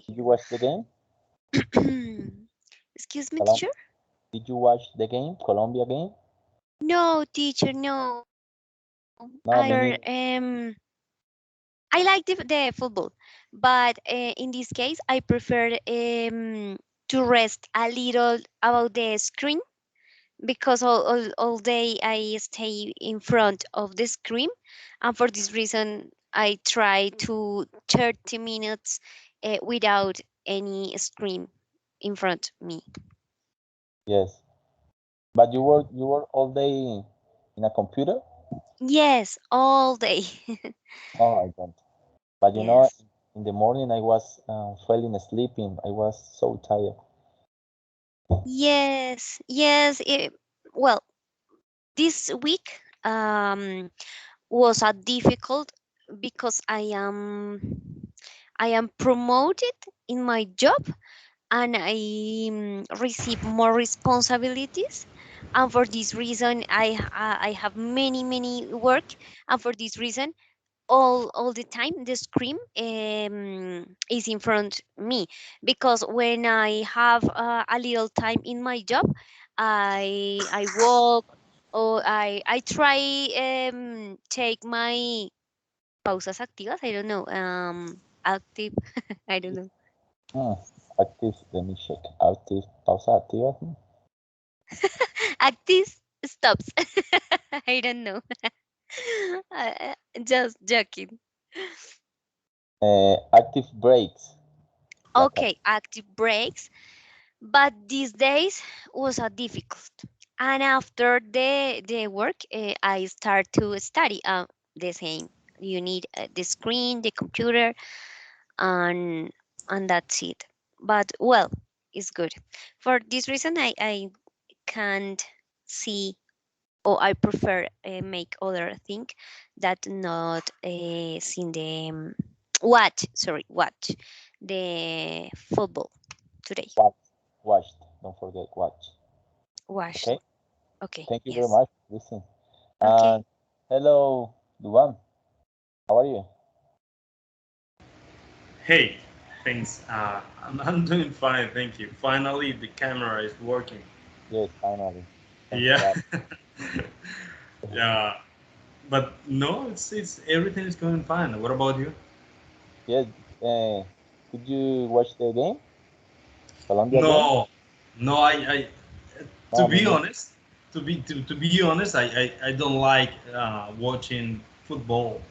Did you watch the game? Excuse me, Colom teacher? Did you watch the game, Colombia game? No, teacher, no. No, me I neither. I like the football, but in this case, I prefer to rest a little about the screen because all day I stay in front of the screen, and for this reason, I try to 30 minutes without any screen in front of me. Yes. But you were all day in a computer? Yes, all day. Oh, I don't. But Yes. in the morning I was falling asleeping. I was so tired. Yes, yes. Well, this week was a difficult because I am promoted in my job and I receive more responsibilities. And for this reason, I have many work. And for this reason, all the time the screen is in front me because when I have a little time in my job, I walk or I try take my pausas activas. I don't know active. I don't know. Hmm. Active, let me check. Active, pausa activa. Active stops. I don't know. Just joking. Active breaks. Like a, Okay, active breaks, but these days was a difficult. And after the work, I start to study the same. You need the screen, the computer, and that's it. But well, it's good. For this reason, I can't see or I prefer make other thing that not seeing the watch the football today. watch, watched. Don't forget watch. Watch. Okay. Okay. Thank you very Yes. much. Listen. Okay. And hello, Duan. How are you? Hey, thanks. I'm doing fine, thank you. Finally, the camera is working. Yes, finally. Thanks for Yeah, that. yeah. But no, it's everything is going fine. What about you? Yes. Uh, did you watch the game? Colombia game? No, no. I to No, me be neither. honest, to be honest, I don't like watching football.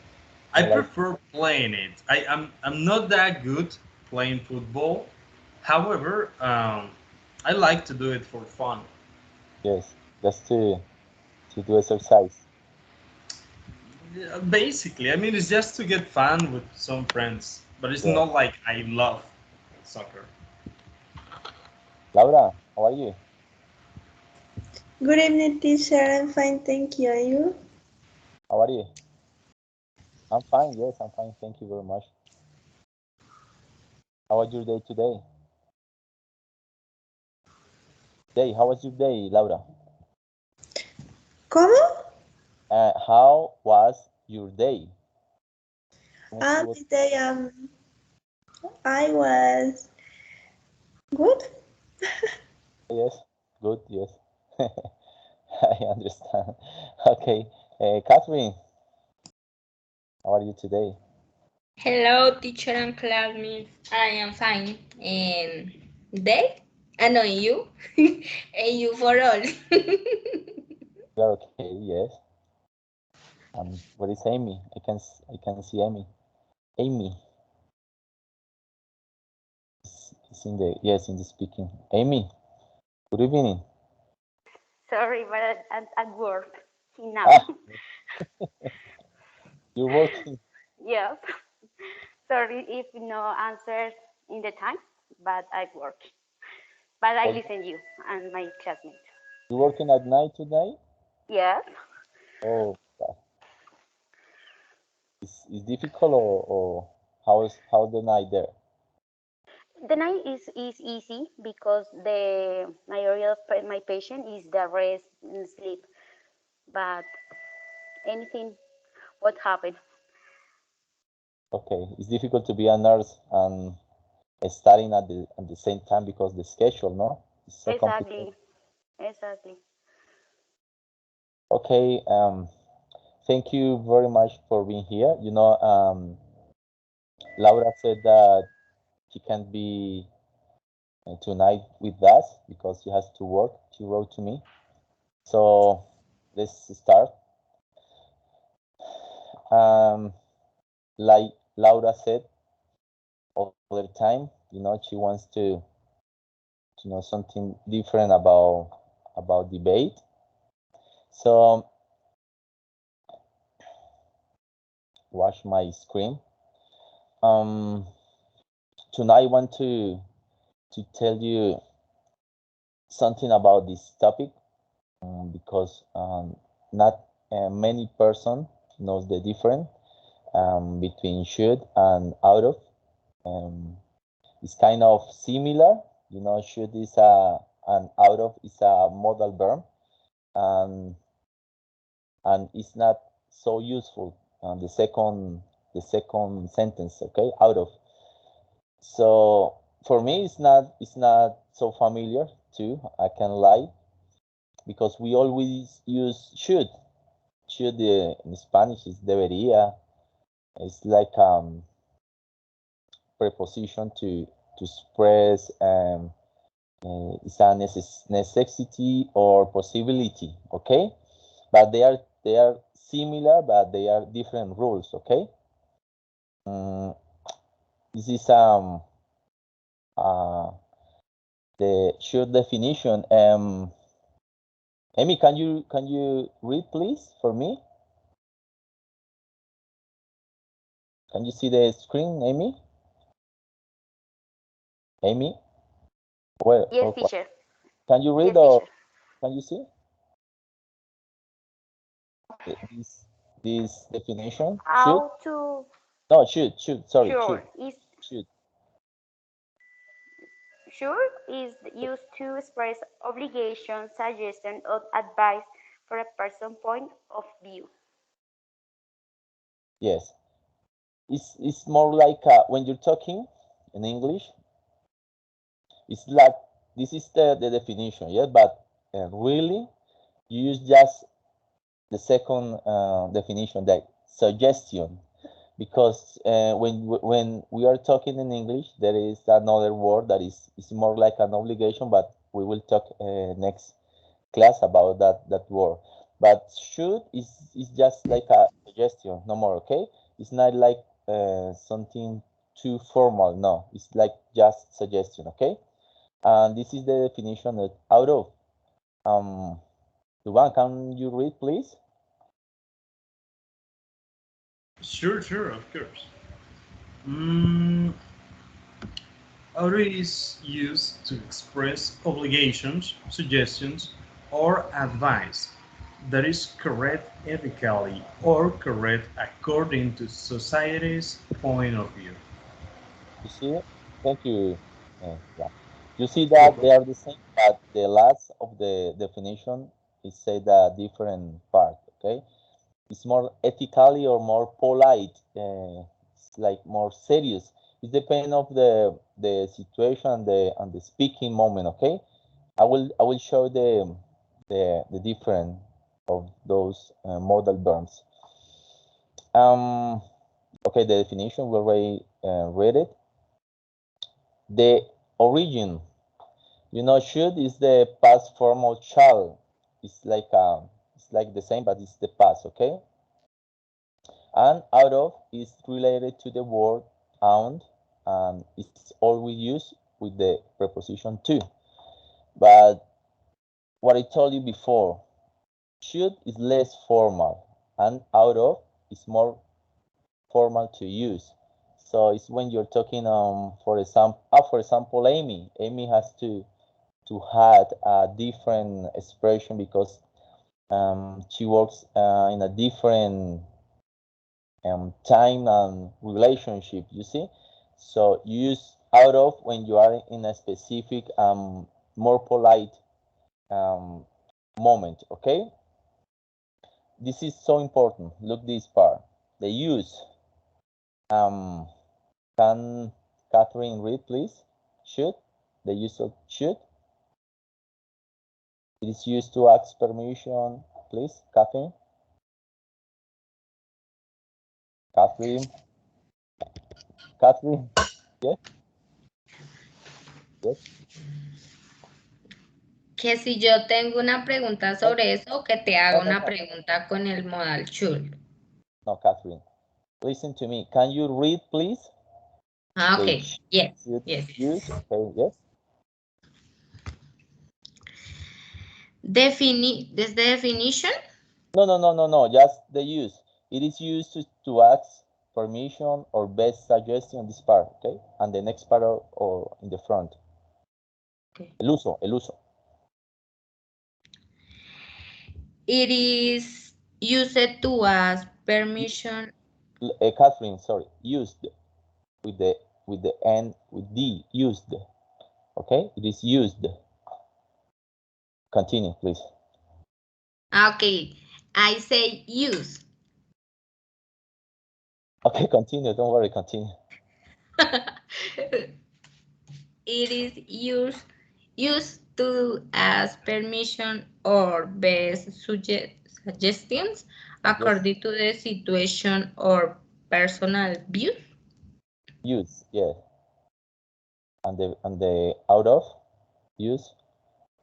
I I don't like. prefer playing it. I'm not that good playing football. However, I like to do it for fun. Yes, just to do exercise. Yeah, basically, I mean, it's just to get fun with some friends, but it's Yes. not like I love soccer. Laura, how are you? Good evening, teacher. I'm fine, thank you. Are you? How are you? I'm fine. Yes, I'm fine. Thank you very much. How was your day today? How was your day, Laura? ¿Cómo? How was your day? ¿Cómo estuvo? This day, I was good. Yes, good. Yes, I understand. Okay, Catherine, how are you today? Hello, teacher and classmates. I am fine. And they? I know you. And you for all. You're okay. Yes. What is Amy? I can see Amy. Amy is in the yes in the speaking. Amy, good evening. Sorry, but at work now. Ah, you're working. Yes. Sorry if no answers in the time, but I work. But I Oh, listen you and my classmates. you're working at night today? Yes. Oh, God. Is difficult or how's the night there? The night is easy because the majority of my patient is the rest and sleep. But anything, what happened? Okay, it's difficult to be a nurse and studying at the same time because the schedule, no, is so complicated. Exactly. Okay, thank you very much for being here. Laura said that she can't be tonight with us because she has to work. She wrote to me. So let's start. Like Laura said all the time, she wants to know something different about debate. So watch my screen. Tonight I want to tell you something about this topic because not many person knows the difference between should and out of. It's kind of similar. Should is and out of is a modal verb, and it's not so useful. The second sentence, okay, out of. So for me, it's not so familiar too. I can lie because we always use should. Should in Spanish is debería. It's like preposition to express it's a necessity or possibility, okay? But they are similar, but they are different rules, okay? This is the short definition. Amy, can you read please for me? Can you see the screen, Amy? Amy? Where? Yes, teacher. Can you read Yes, or teacher. can you see this definition? Should? How to No, should. Sorry, sure is should. sure is used to express obligation, suggestion, or advice for a person point of view. Yes. It's more like when you're talking in English. It's like this is the definition, yeah. But really, you use just the second definition, that suggestion, because when we are talking in English, there is another word that is more like an obligation, but we will talk next class about that word. But should is just like a suggestion, no more. Okay, it's not like something too formal. No, it's like just suggestion. Okay, and this is the definition of out of. Duban, can you read, please? Sure, of course. Mm, Order is used to express obligations, suggestions, or advice that is correct ethically or correct according to society's point of view. You see? Thank you. Yeah. You see that Welcome. they are the same, but the last of the definition is said a different part. Okay, it's more ethically or more polite. It's like more serious. It depends of the situation and the speaking moment. Okay, I will show the difference of those modal verbs. Okay, the definition we already read it. The origin, should is the past form of shall. It's like the same, but it's the past. Okay, and out of is related to the word and it's always used with the preposition to. But what I told you before, should is less formal, and out of is more formal to use. So it's when you're talking for example, Amy has to have a different expression because she works in a different time and relationship, you see. So use out of when you are in a specific more polite um, moment. Okay, this is so important. Look this part. The use um, can Catherine, read, please. Should. The use of should. It is used to ask permission, please, Catherine. Catherine. Catherine. Yes. Yes. Que si yo tengo una pregunta sobre eso, que te haga No, no, una no. pregunta con el modal should. No, Catherine. Listen to me. Can you read, please? Ah, The okay. Yes. should Yes. use. Okay. Yes. This definition? No. Just the use. It is used to ask permission or best suggestion. This part, okay, and the next part or in the front. Okay. El uso. It is used to ask permission. Catherine, sorry, used with the N with D, used. Okay, it is used. Continue, please. Okay, I say use. Okay, continue. Don't worry, continue. It is used to ask permission or best suggestions according to the situation or personal views. Use, yes. And the out of use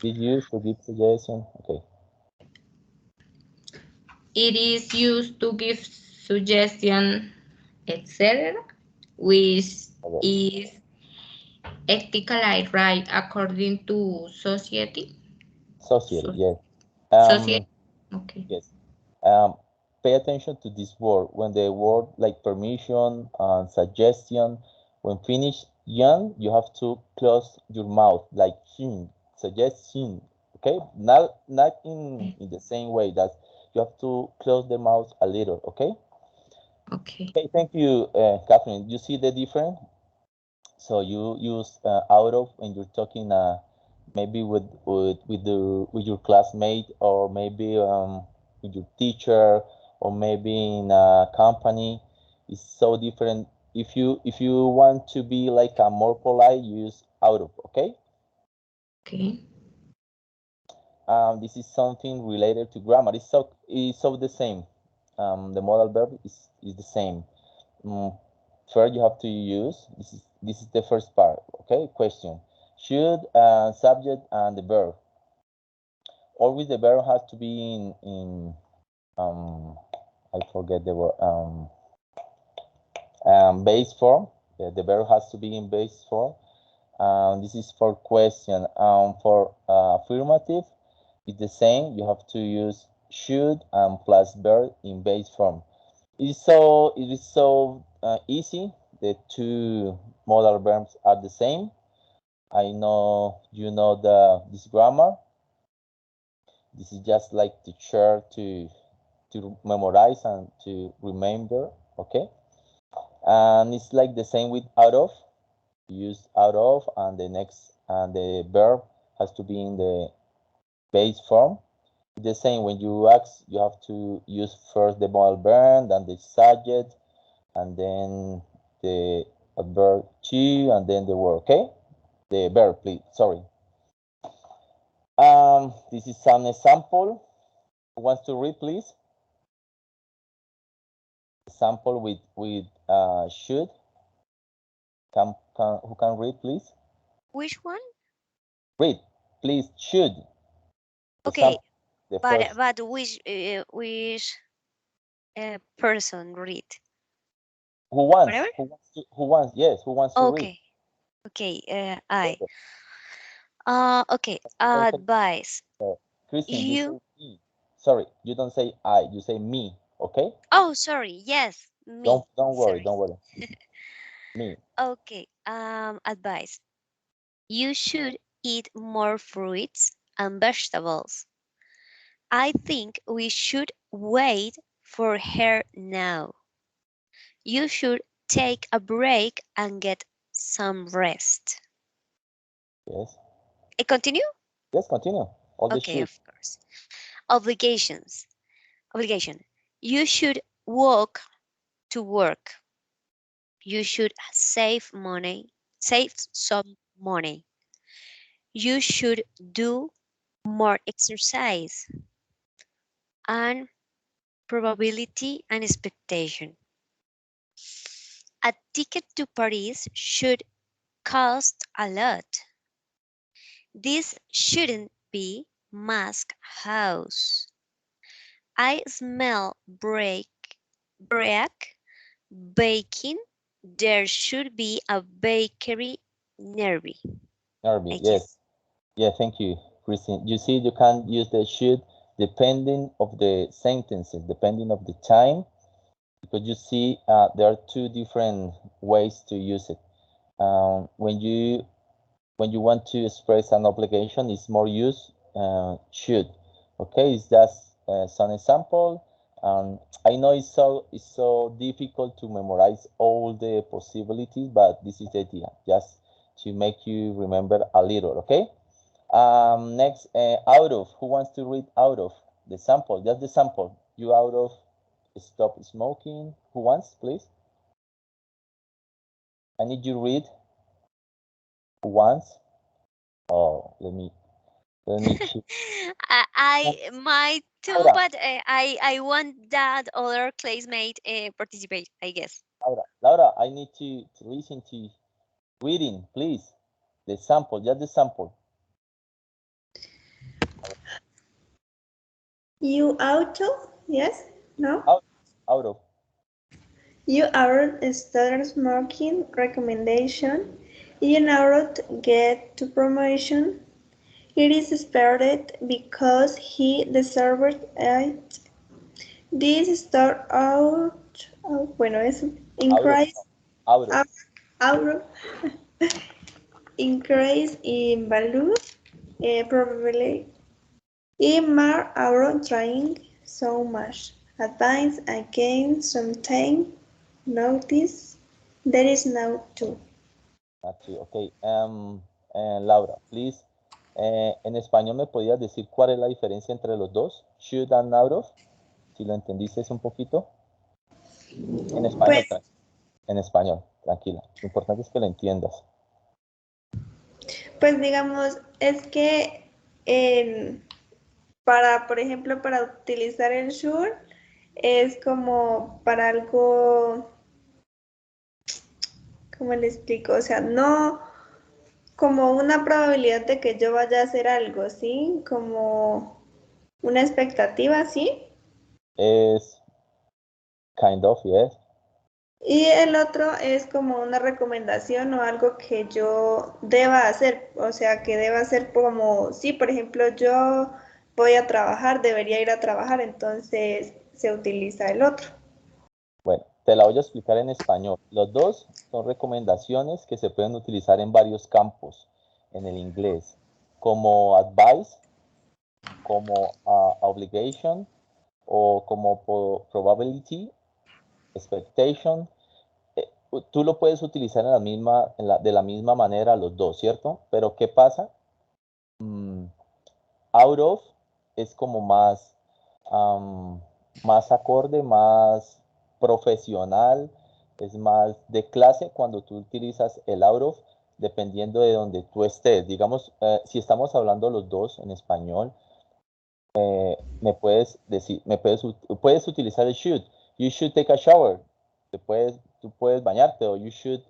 is used to give suggestion. Okay. It is used to give suggestion, etc., which is ethically right according to society. Society, yes. Society. Okay. Yes. Pay attention to this word. When the word like permission and suggestion, when finished young, you have to close your mouth like suggestion. Okay, not in the same way that you have to close the mouth a little. Okay. Okay. Okay. Thank you, Catherine. You see the difference? So you use out of when you're talking maybe with your classmate, or maybe with your teacher, or maybe in a company. It's so different. If you want to be like a more polite, use out of. Okay. Okay. This is something related to grammar. It's so the same. The modal verb is the same. First, you have to use this is the first part. Okay. Question: should subject and the verb. Always the verb has to be in I forget the word base form. The verb has to be in base form. This is for question. For affirmative, it's the same. You have to use should and plus verb in base form. It is so easy. The two modal verbs are the same. I know you know this grammar. This is just like to share to memorize and to remember. Okay, and it's like the same with out of. Use out of, and the verb has to be in the base form. The same when you ask, you have to use first the modal verb, then the subject, and then the verb to, and then the word. Okay, the verb, please. Sorry. This is an example. Who wants to read, please? Example with should. Who can read, please? Which one? Read, please. Should. Okay, the first. but which person read? Who wants? Whatever? Who wants? Yes, who wants to read? Okay, I. Okay, Don't say, advice. Christine, you You. say me. Sorry, you don't say I. You say me. Okay? Oh, sorry. Yes, me. Don't worry. Sorry. Don't worry. Me. Okay. Advice. You should eat more fruits and vegetables. I think we should wait for her now. You should take a break and get some rest. Yes. Continue? Yes. Continue. All the Okay, should. of course. Obligations. Obligation. You should walk to work. You should save money. save some money. You should do more exercise. And probability and expectation. A ticket to Paris should cost a lot. This shouldn't be Mask House. I smell break baking. There should be a bakery nearby. Nervy, I guess. yes. Yeah, thank you, Christine. You see, you can use the should depending of the sentences, depending of the time, because you see there are two different ways to use it. When you want to express an obligation, it's more use should. Okay, it's just some example. I know it's so difficult to memorize all the possibilities, but this is the idea, just to make you remember a little. Okay. Next, out of. Who wants to read out of the sample? Just the sample. You out of stop smoking. Who wants, please? I need you read. Who wants? Oh, let me choose. I might too, Laura, but I want that other classmate participate, I guess. Laura, I need to listen to reading, please. The sample, just the sample. You auto? Yes? No? Out of. You are start smoking recommendation. In order to get to promotion, it is expected because he deserved it. This start out, bueno, es increase, Out of. out, increase in value, probably. Imar are trying so much. Advice again sometimes notice there is no two. Okay. Laura, please. En español me podías decir cuál es la diferencia entre los dos, should and out of, si lo entendiste un poquito. En español, Pues, en español, tranquila. Lo importante es que lo entiendas. pues digamos, es que por ejemplo, para utilizar el should es como para algo, ¿cómo le explico? O sea, no como una probabilidad de que yo vaya a hacer algo, ¿sí? Como una expectativa, ¿sí? Es kind of, yes. Y el otro es como una recomendación o algo que yo deba hacer, o sea, que deba hacer como, sí, por ejemplo, yo voy a trabajar, debería ir a trabajar, entonces se utiliza el otro. Bueno, te la voy a explicar en español. Los dos son recomendaciones que se pueden utilizar en varios campos en el inglés, como advice, como obligation o como probability, expectation. Tú lo puedes utilizar de la misma manera los dos, ¿cierto? Pero ¿qué pasa? Out of es como más acorde, más profesional, es más de clase cuando tú utilizas el out of, dependiendo de donde tú estés. Digamos, si estamos hablando los dos en español, me puedes decir, puedes utilizar el should. You should take a shower. Tú puedes bañarte, o you should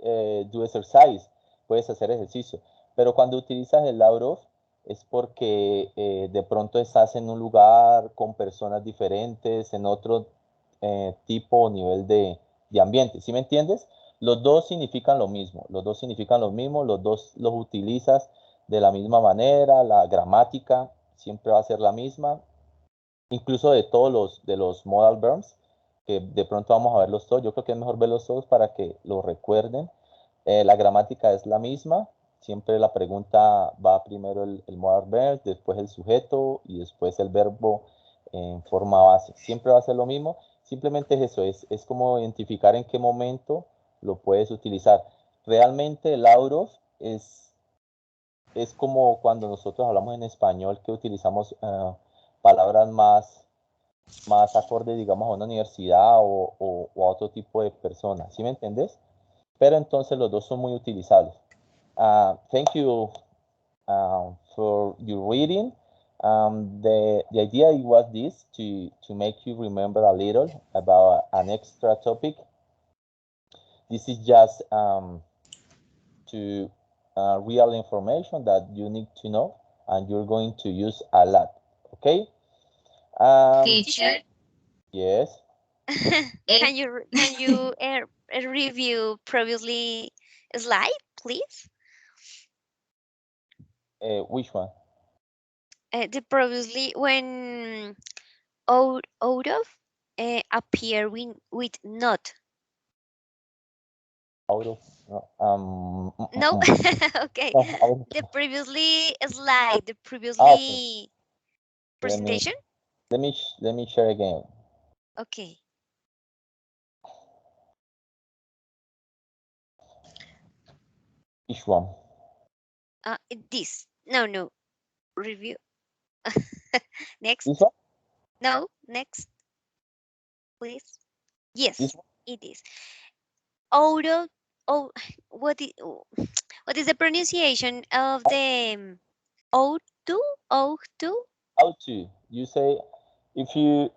do exercise. Puedes hacer ejercicio. Pero cuando utilizas el out of, es porque de pronto estás en un lugar con personas diferentes, en otro tipo o nivel de ambiente. ¿Sí me entiendes? Los dos significan lo mismo. Los dos significan lo mismo. Los dos los utilizas de la misma manera. La gramática siempre va a ser la misma, incluso de todos los modal verbs, que de pronto vamos a verlos todos. Yo creo que es mejor verlos todos para que los recuerden. La gramática es la misma, siempre la pregunta va primero el modal verb, después el sujeto y después el verbo en forma base. Siempre va a ser lo mismo, simplemente es eso, es como identificar en qué momento lo puedes utilizar. Realmente el out of es como cuando nosotros hablamos en español que utilizamos palabras más acorde, digamos, a una universidad o a otro tipo de personas. ¿Sí me entiendes? Pero entonces los dos son muy utilizables. Thank you for your reading. The idea was this to make you remember a little about an extra topic. This is just to real information that you need to know and you're going to use a lot. Okay. Teacher, Yes. Can you review previously slide, please? Which one? The previously when out of appear with not. Out of No, okay. no, The previously slide, the okay. previously Let me presentation. let me share again. Okay. Which one? This. No. Review. Next. This one? No. Next, please. This Yes, one? it is. Oral. Oh, what is the pronunciation of the O2? O2? How to? You say if you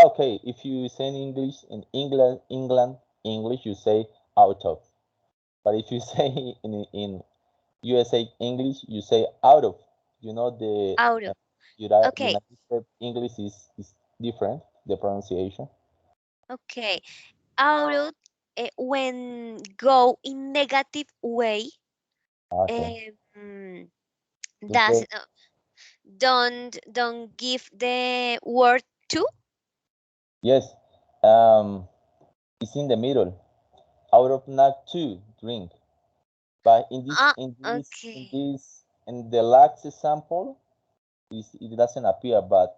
okay, if you say in English in England English you say out of. But if you say in USA English you say out of. You know the Out of. Okay. United States English is different, the pronunciation. Okay. Out of when go in negative way. Okay. Um, You does say don't give the word to. yes. It's in the middle. Out of not to drink. But Okay. in the last example, it doesn't appear, but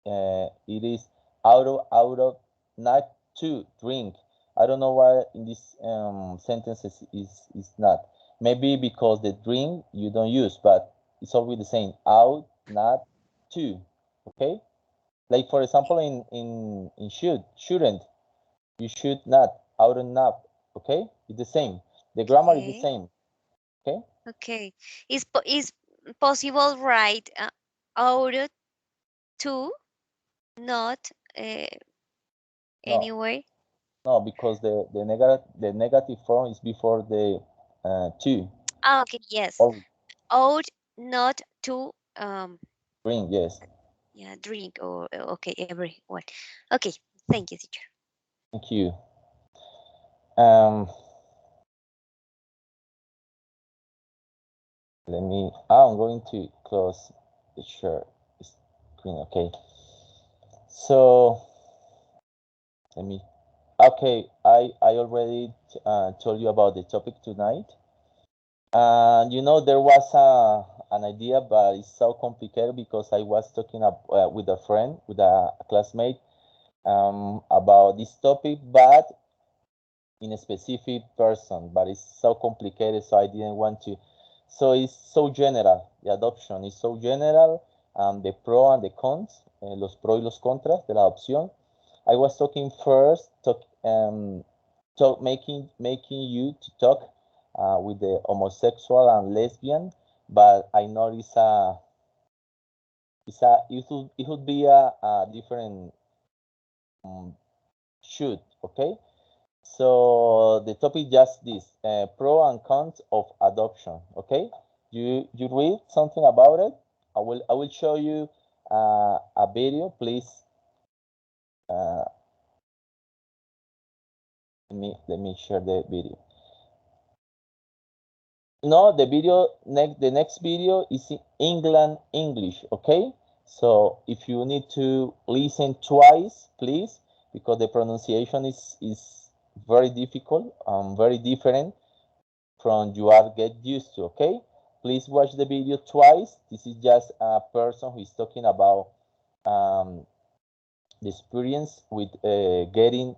it is out of not to drink. I don't know why in this sentences is not. Maybe because the drink you don't use, but it's always the same. Out not to. Okay. Like for example, in shouldn't, you should not, out of not. Okay, it's the same. The grammar is the Okay. same. Okay. Okay. Is possible right out to not No, anyway. no, because the negative form is before the to. Okay. Yes. Or Out not to drink. Yes. yeah, drink or okay, everyone. Okay. Thank you, teacher. Thank you. Um, let me. I'm going to close the share screen. Okay. So let me. Okay, I already told you about the topic tonight. And you know there was an idea, but it's so complicated because I was talking with a friend, with a classmate, about this topic, but in a specific person. But it's so complicated, so I didn't want to. So it's so general. The adoption is so general. The pro and the cons, los pros y los contras de la adopción. I was talking first, making you to talk with the homosexual and lesbian, but I know it would be a different shoot. Okay, so the topic just this: pro and cons of adoption. Okay, you read something about it. I will show you a video. Please, uh, let me share the video. No, the next video is in England English, okay? So if you need to listen twice, please, because the pronunciation is very difficult, very different from you are get used to, okay? Please watch the video twice. This is just a person who is talking about um, the experience with getting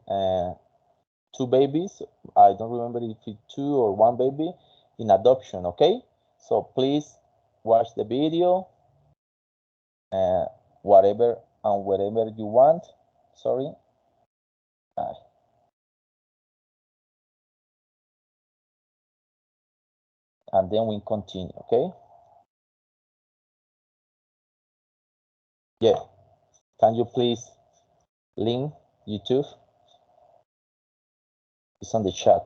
two babies. I don't remember if it's two or one baby in adoption. Okay, so please watch the video, uh, whatever and wherever you want. Sorry. Uh, and then we continue, okay? Yeah. Can you please link YouTube? It's on the chat.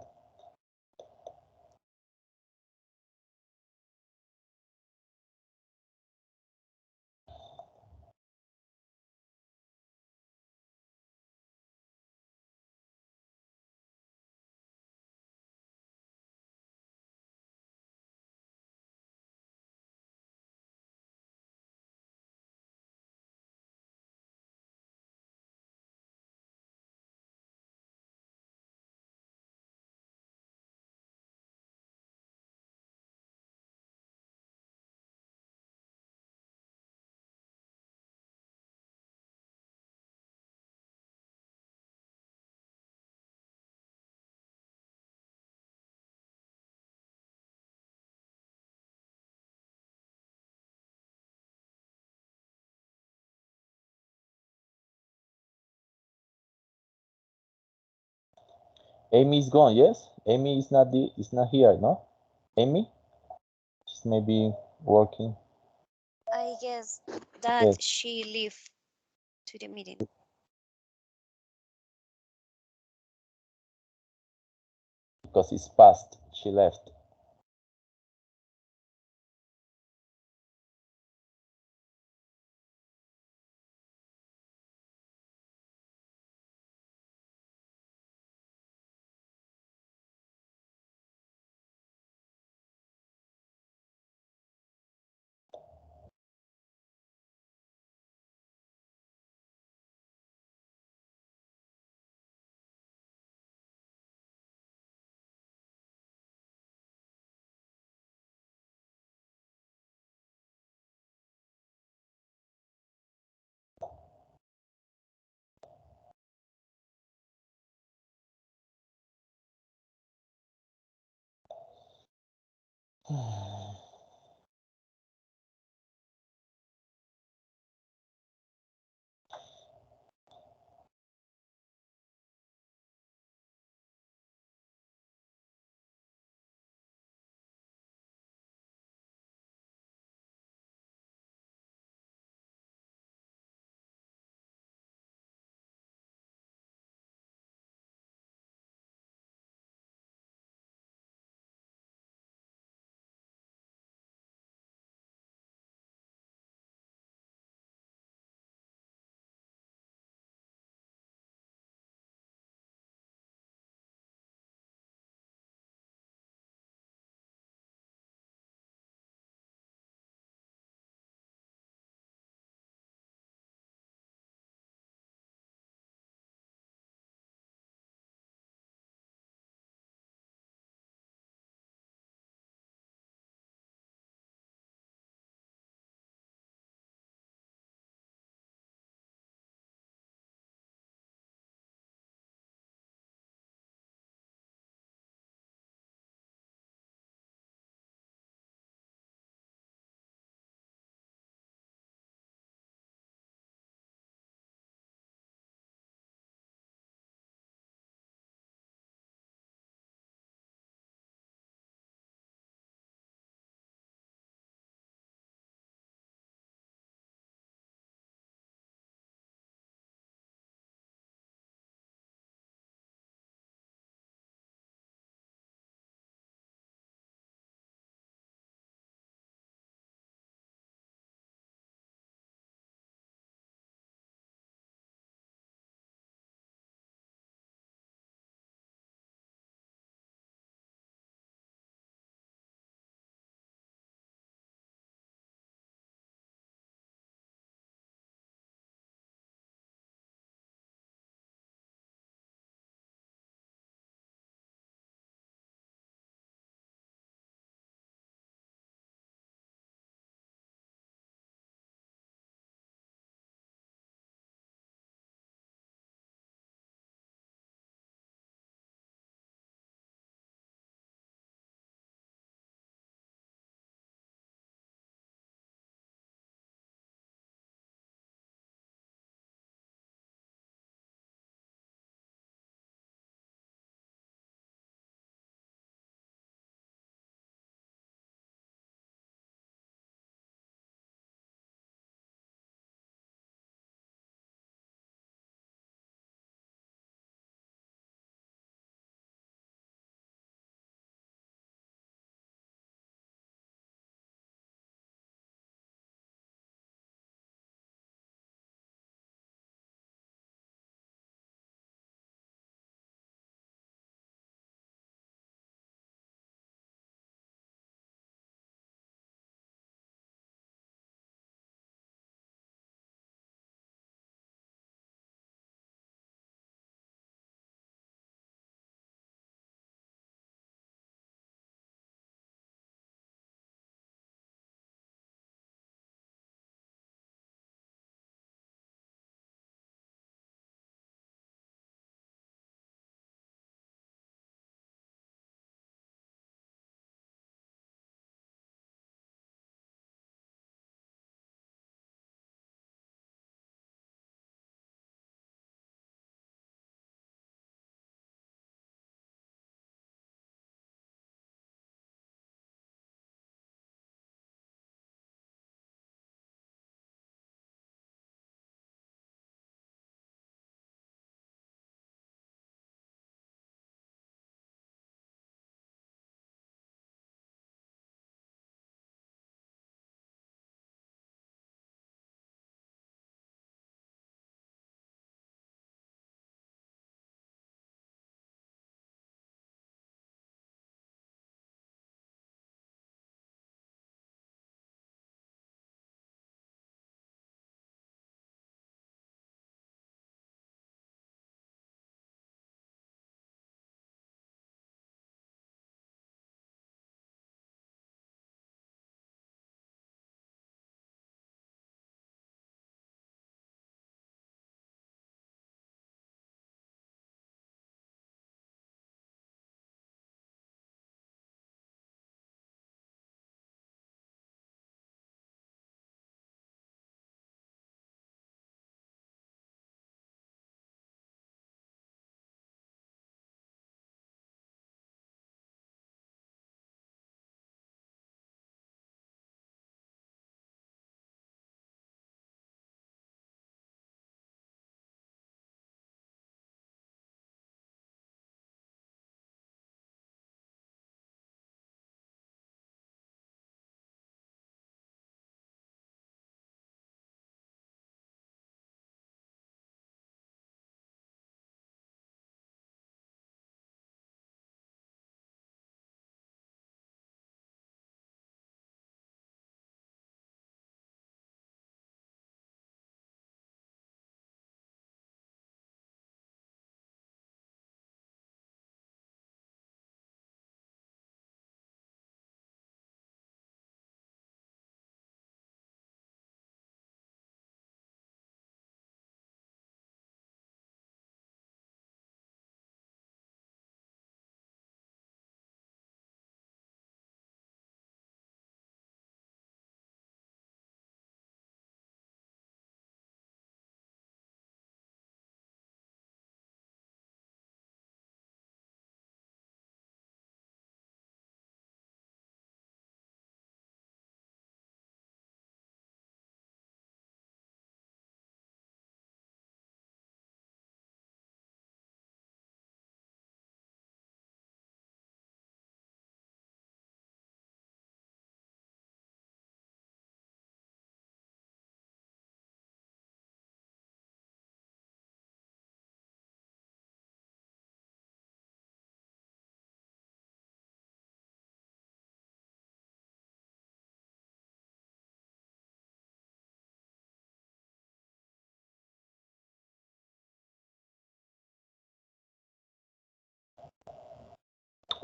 Amy is gone, yes? Amy is not here, no? Amy? She's maybe working. I guess that Yes. she left to the meeting. Because it's past. She left.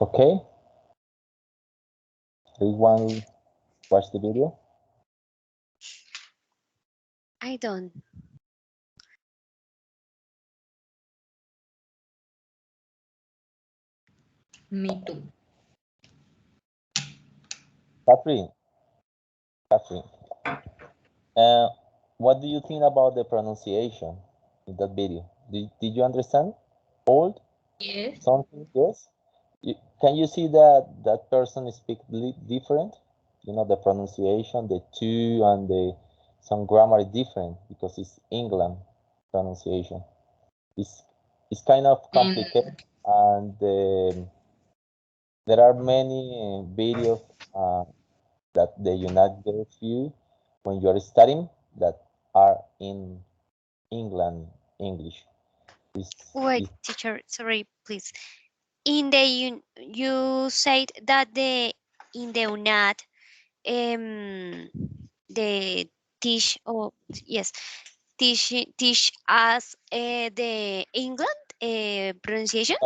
Okay. Everyone watch the video? I don't. Me too. Catherine, what do you think about the pronunciation in that video? Did you understand? Old? Yes. Something? Yes? Can you see that that person speak different? You know, the pronunciation, the two, and the some grammar is different because it's England pronunciation. It's kind of complicated, and there are many videos that the United gave you when you are studying that are in England English. Wait, teacher, sorry, please. In the you said that the in the UNAT the teach yes teach us the England pronunciation.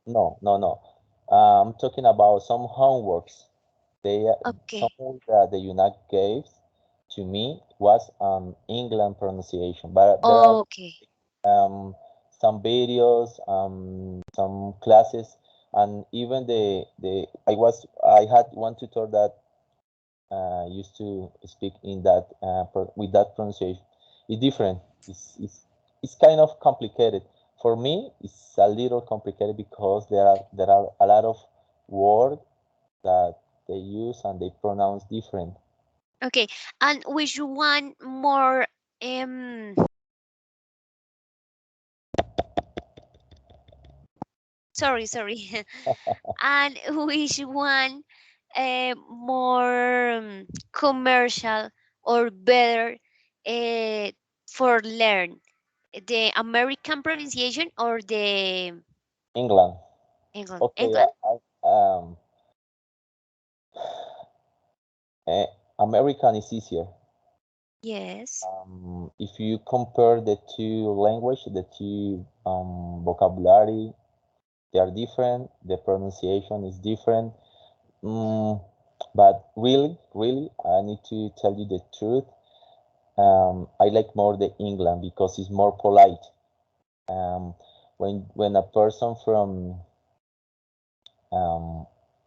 no, no. I'm talking about some homeworks. Some Okay. that the UNAC gave to me was England pronunciation, but there are Okay. some videos, some classes, and even I had one tutor that used to speak in that with that pronunciation. It's different. It's kind of complicated. For me, it's a little complicated because there are a lot of words that they use and they pronounce different. Okay. And which one more um sorry. And which one more commercial or better for learn? The American pronunciation or the England. England? Okay, England? American is easier. Yes. If you compare the two language, the two vocabulary, they are different. The pronunciation is different. But really, I need to tell you the truth. I like more the England because it's more polite. Um, when a person from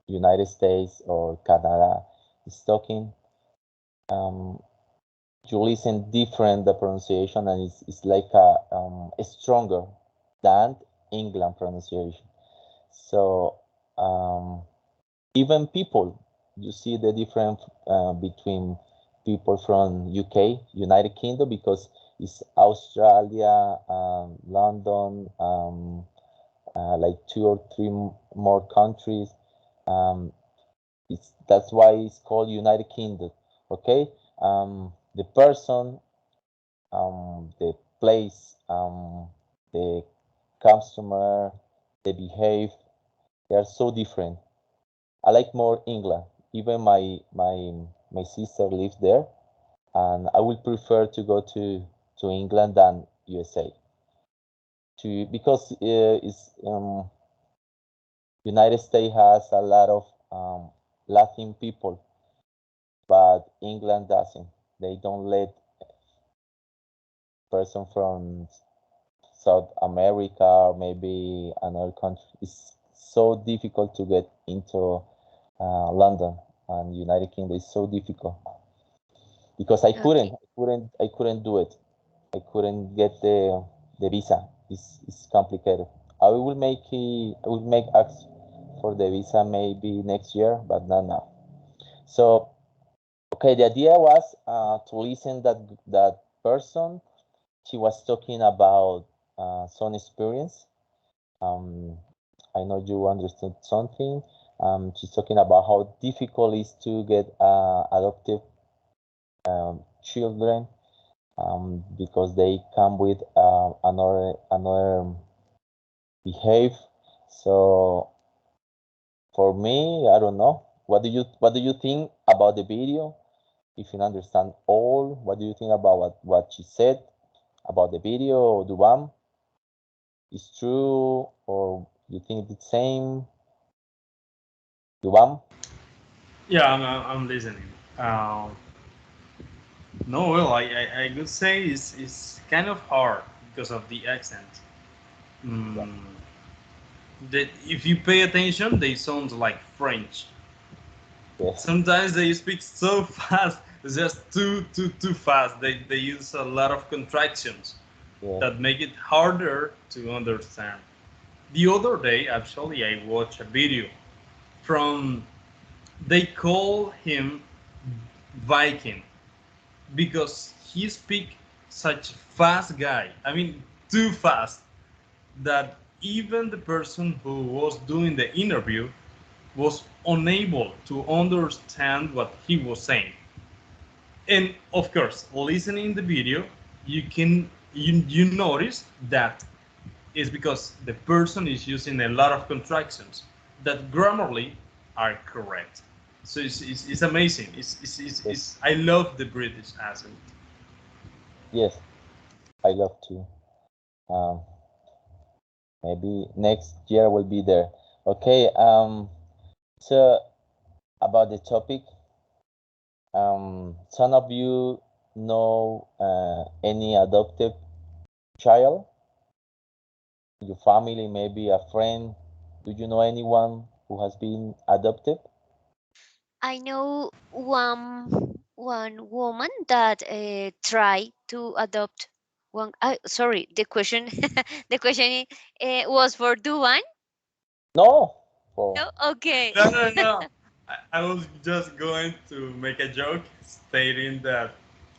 United States or Canada is talking, you listen different the pronunciation, and it's like a stronger than England pronunciation. So even people, you see the difference between people from UK, United Kingdom, because it's Australia, London, like two or three more countries. That's why it's called United Kingdom. Okay, the person, the place, the customer, the behave, they are so different. I like more England. Even my sister lives there, and I would prefer to go to England than USA. Because it's United States has a lot of Latin people, but England doesn't. They don't let person from South America or maybe another country. It's so difficult to get into London and United Kingdom. Is so difficult because Okay. I couldn't do it. I couldn't get the visa. It's complicated. I will make ask for the visa maybe next year, but not now. So okay, the idea was to listen that person. She was talking about some experience. Um, I know you understood something. She's talking about how difficult it is to get adoptive children because they come with another behave. So for me, I don't know. What do you think about the video? If you understand all, what do you think about what she said about the video, Duam? Is true or you think it's the same? Yuvam? Yeah, I'm listening. No, well, I could say it's kind of hard because of the accent. Mm, that if you pay attention, they sound like French. Yes. Sometimes they speak so fast, it's just too fast. They use a lot of contractions Yes. that make it harder to understand. The other day, actually, I watched a video from, they call him Viking because he speak such fast guy. I mean, too fast that even the person who was doing the interview was unable to understand what he was saying. And of course, listening the video, you notice that is because the person is using a lot of contractions that grammarly are correct. So it's amazing. Yes. I love the British accent. Yes. I love to. Um, maybe next year will be there. Okay. So about the topic, some of you know any adopted child? Your family, maybe a friend. Do you know anyone who has been adopted? I know one woman that tried to adopt one. Sorry, the question the question was for Duan. No. For No, okay. No, no, no. I was just going to make a joke stating that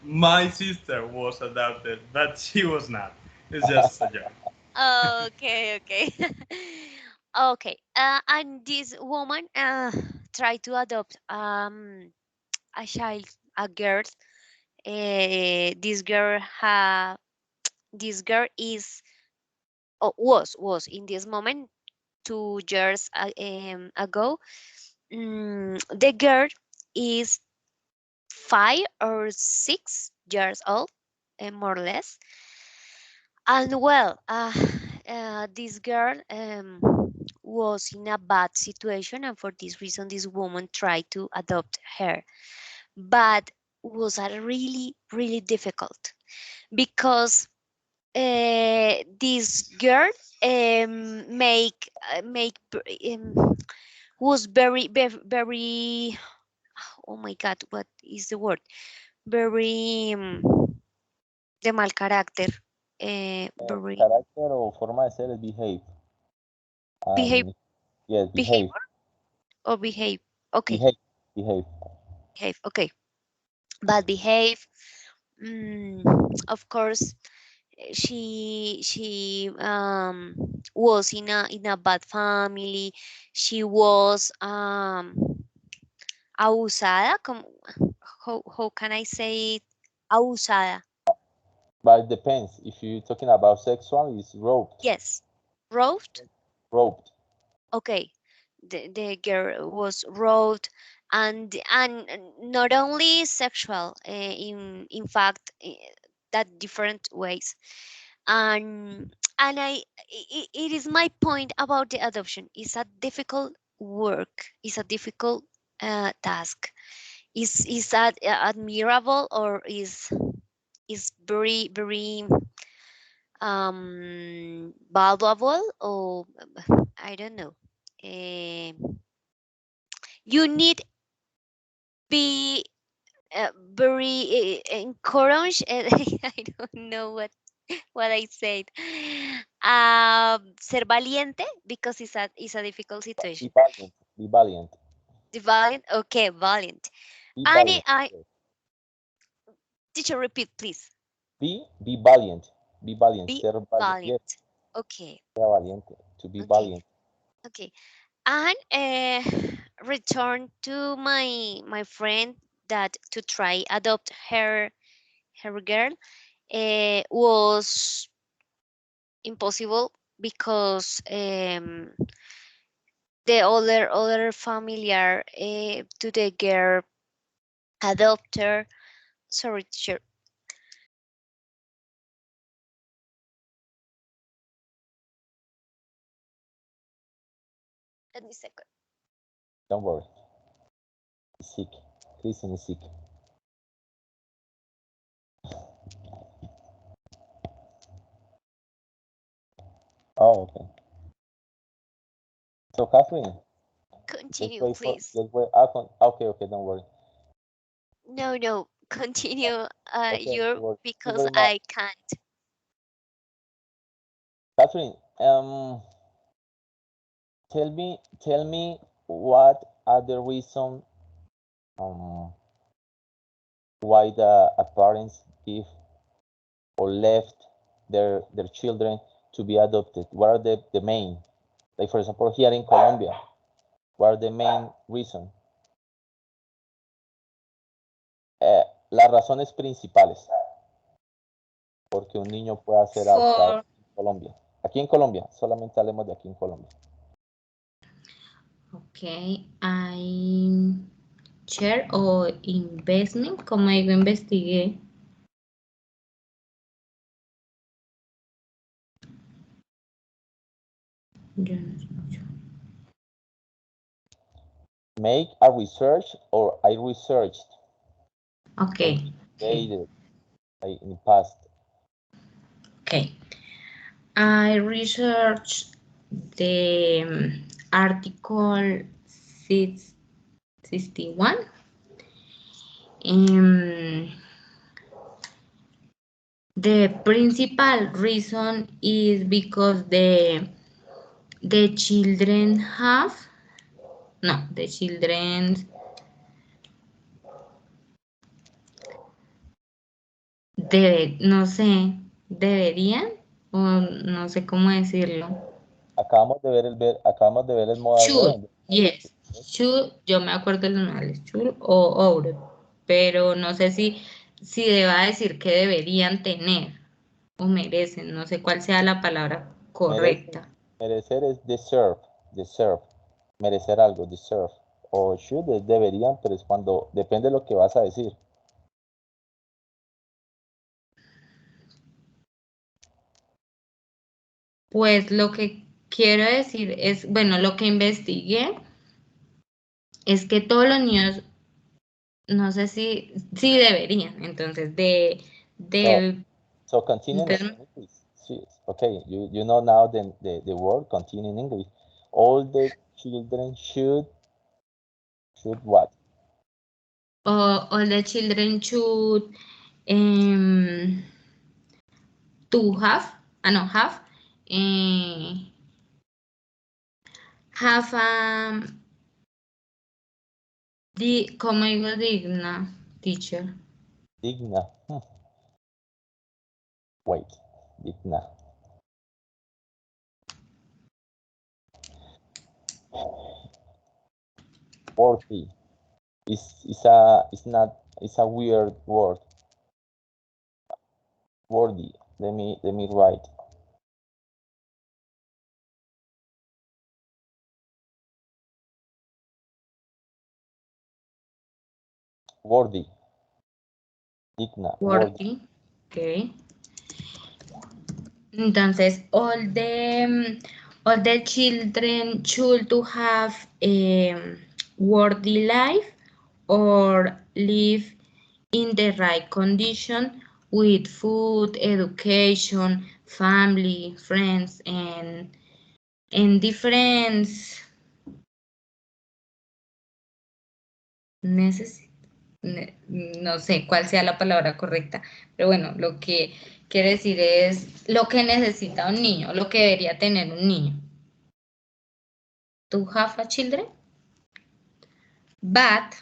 my sister was adopted, but she was not. It's just a joke. Okay, okay. Okay. And this woman tried to adopt a child, a girl. This girl is was in this moment 2 years ago. The girl is 5 or 6 years old, more or less. And well, this girl was in a bad situation, and for this reason, this woman tried to adopt her, but was a really difficult because this girl was very, oh my god, what is the word, very de mal carácter, very carácter o forma de ser es behave. behave Yes, behave. behavior or behave, okay, Behave. Behave. behave, okay, bad behave. Of course, she was in a bad family. She was abusada, how can I say it? Abusada. But it depends. If you're talking about sexual, it's roped. Yes, roped. Roped. Okay, the girl was roped, and not only sexual, in fact, that different ways. And it is my point about the adoption. It's a difficult work. It's a difficult task. Is that admirable, or is very valuable, or I don't know. You need be very encouraged. I don't know what I said. Ser valiente, because it's a difficult Be situation. valiant. Be valiant. The valiant, okay, valiant. Be And valiant. I Yes. teacher, repeat, please. Be valiant. Be valiant. Be Ser valiant. Yes, valiant. Okay, ser valiente. To be okay, valiant. okay. And return to my friend that to try adopt her girl was impossible because the other familiar to the girl adopter. Sorry, teacher. Let me second. Don't worry. He's sick. Christian is sick. Oh, okay. So, Catherine, Continue, let's please. wait. Okay, don't worry. No, continue. Okay, You're thank you because very much. I can't. Catherine, tell me what are the reason why the parents give or left their children to be adopted? What are the main, like for example here in Colombia, what are the main reason? Las razones principales porque un niño pueda ser adoptado For en Colombia. Aquí en Colombia, solamente hablemos de aquí en Colombia. okay, I share o investment, como digo, investigué. Yo no escucho. Make a research or I researched. Okay. Investigated, like in the past. Okay. I researched the article 661. The principal reason is because the children have the children no sé, deberían o no sé cómo decirlo. Acabamos de ver el modal Should, verb. yes. Should, yo me acuerdo de los modales, should o ought, pero no sé si deba decir que deberían tener o merecen, no sé cuál sea la palabra correcta. Merecer es deserve. Merecer algo, deserve. O should es deberían, pero es cuando depende de lo que vas a decir. Pues lo que quiero decir es, bueno, lo que investigué es que todos los niños, no sé si deberían, entonces So continue in entonces, English. Okay, you know now the word continue in English. All the children should what? all the children should to have, have ¿cómo digo digna, teacher? Digna. Wait, digna. Worthy. It's a weird word. Worthy. Let me write. Worthy. Digna. Worthy. Okay. Entonces, all the children should to have a worthy life or live in the right condition with food, education, family, friends, and different no sé cuál sea la palabra correcta, pero bueno, lo que quiere decir es lo que necesita un niño, lo que debería tener un niño. To have a children, but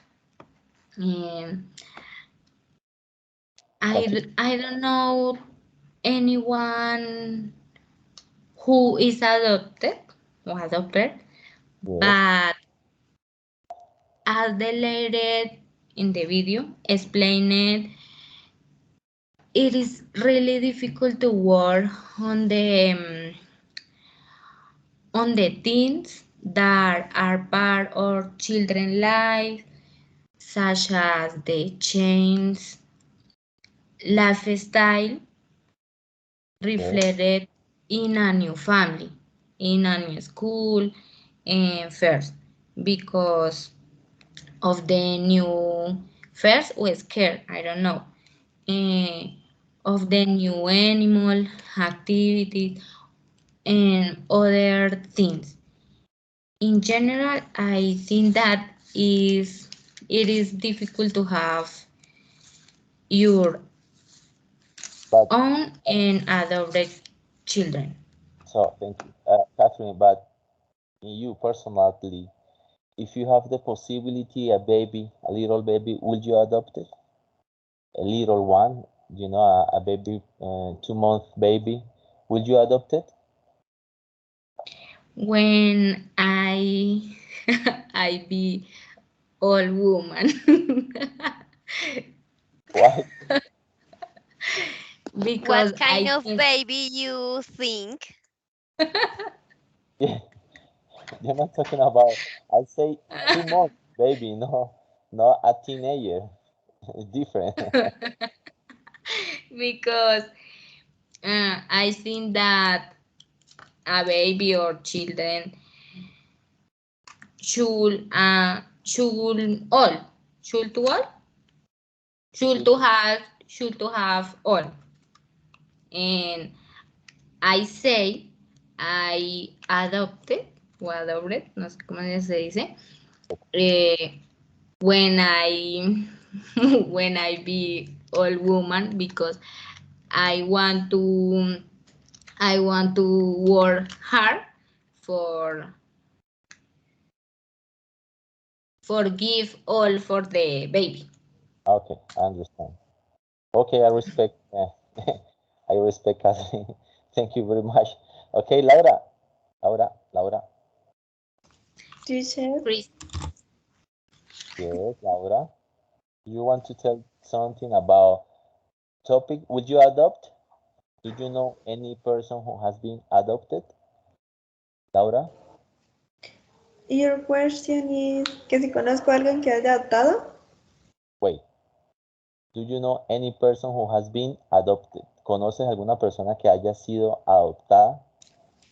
I don't know anyone who is adopted or adopted, but as the lady in the video explained, it is really difficult to work on the things that are part of children's life, such as the change lifestyle reflected in a new family, in a new school, and first. because of the new first or scared, I don't know, of the new animal activities and other things. In general, I think that it is difficult to have your But own and adopted children. so thank you, Catherine. But in you personally, if you have the possibility, a baby, a little baby, would you adopt it? A little one, a baby, 2 month baby, would you adopt it? When I I be old woman Why? because What kind I of think baby you think? Yeah, you're not talking about. I say 2 months baby, no, not a teenager. It's different. because I think that a baby or children should all should to all should to have all, and I say I adopted o adopted, no sé cómo se dice, eh, when I when I be old woman because I want to I want to work hard for give all for the baby. Okay, I understand. Okay, I respect. I respect Catherine. Thank you very much. Okay, Laura. Teacher, Chris, Yes, Laura. You want to tell something about topic? Would you adopt? Do you know any person who has been adopted? Laura? your question is que si conozco a alguien que haya adoptado. Wait. Do you know any person who has been adopted? ¿Conoces alguna persona que haya sido adoptada?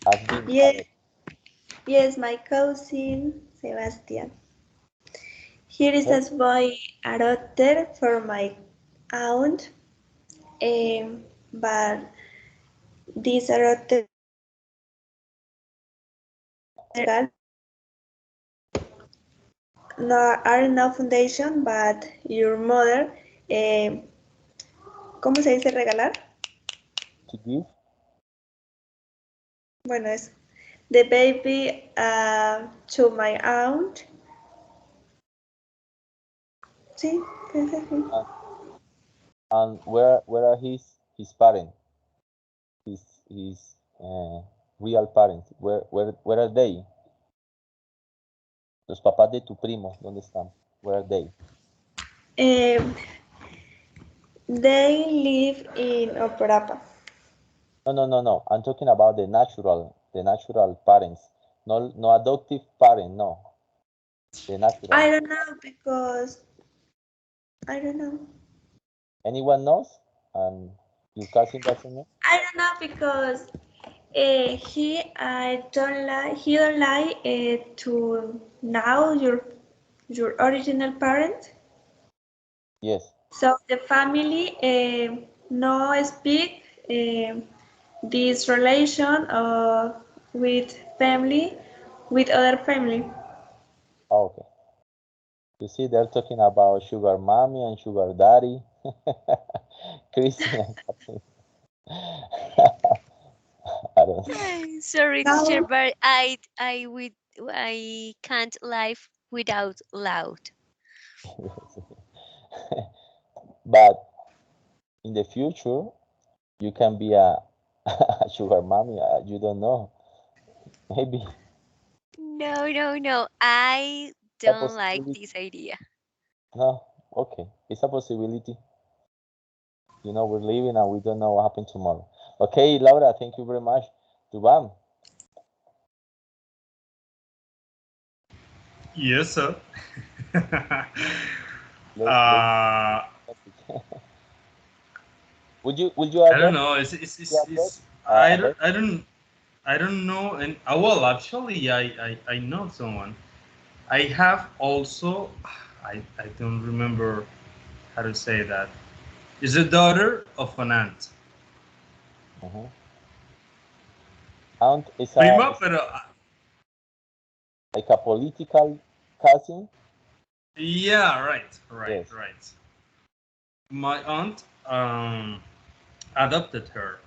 Has been Yes, adopted. yes, my cousin Sebastian. Here is Okay. a boy adopted for my aunt, but this adopted no, are no foundation, but your mother, ¿cómo se dice regalar? To give? Bueno, es the baby to my aunt. Sí, es así. And where are his parents? His real parents. Where are they? Los papás de tu primo, ¿dónde están? Where are they? They live in Operapa. No. I'm talking about the natural parents. No adoptive parent, no. The natural. I don't know because I don't know. Anyone knows? And your cousin doesn't know? I don't know because he don't like to know your original parent. Yes. So the family no speak this relation with family with other family. Oh, okay. You see, they're talking about sugar mommy and sugar daddy. Chrissy and Catherine. I don't Sorry, teacher, No, but I can't live without loud. But in the future, you can be a sugar mommy. You don't know. Maybe No. I a don't like possibility. this idea. No, okay. It's a possibility. We're living and we don't know what happened tomorrow. Okay, Laura, thank you very much. Duban, Yes, sir. let's uh, would you I don't adopt know. you adopt I a don't, baby? I don't know. And well, actually, I know someone. I have also, I don't remember how to say that. Is the daughter of an aunt. Mhm. Aunt Prima, is pero like a political cousin. yeah, right, right, Yes. right. My aunt adopted her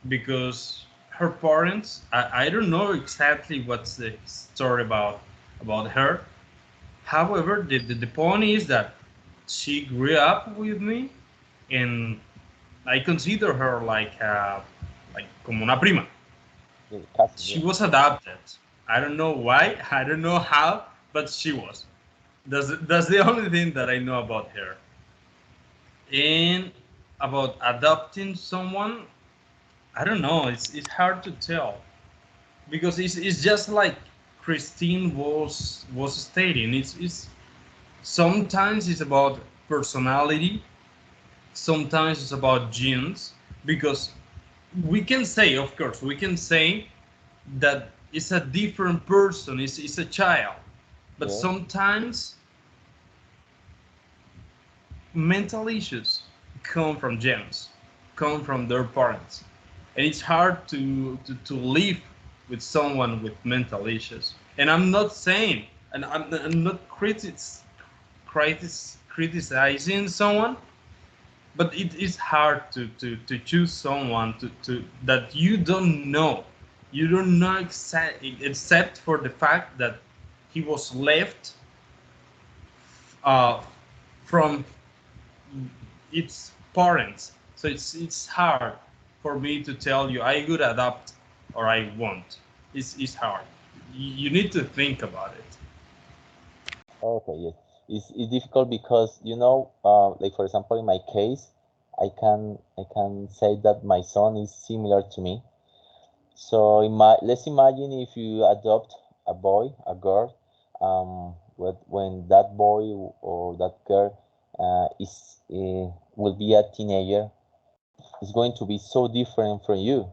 because her parents, I don't know exactly what's the story about her. However, the point is that she grew up with me, and I consider her like como una prima. Yes, cousin. She Yes. was adopted. I don't know why, I don't know how, but she was. That's the only thing that I know about her. And about adopting someone, I don't know. It's hard to tell because it's just like Christine was stating. It's sometimes it's about personality, sometimes it's about genes. Because we can say, of course, we can say that it's a different person. It's a child, but Yes. sometimes mental issues come from genes, come from their parents, and it's hard to live with someone with mental issues. And I'm not saying, and I'm not criticizing someone, but it is hard to choose someone to that you don't know. You don't know except for the fact that he was left uh, from its parents. So it's hard for me to tell you I would adopt or I won't. It's hard. You need to think about it. Okay. Yes. It's difficult because like for example, in my case, I can say that my son is similar to me. So let's imagine if you adopt a boy, a girl, when that boy or that girl will be a teenager, it's going to be so different from you.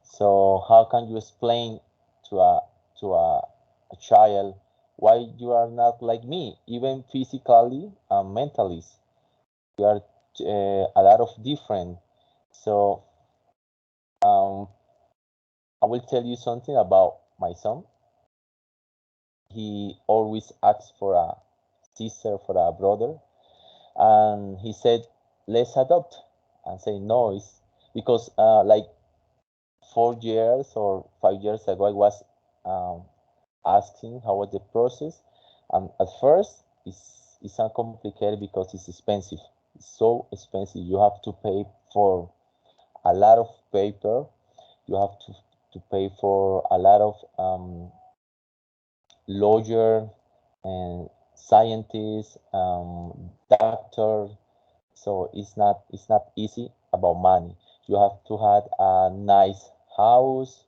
So how can you explain to a child why you are not like me, even physically and mentally? We are a lot of different. So um, I will tell you something about my son. He always asks for a sister, for a brother, and he said, "Let's adopt." And say no, it's because like 4 years or 5 years ago, I was um, asking how was the process, and at first it's uncomplicated because it's expensive. It's so expensive. You have to pay for a lot of paper. You have to pay for a lot of lawyer and scientist, doctor. So it's not easy about money. You have to have a nice house.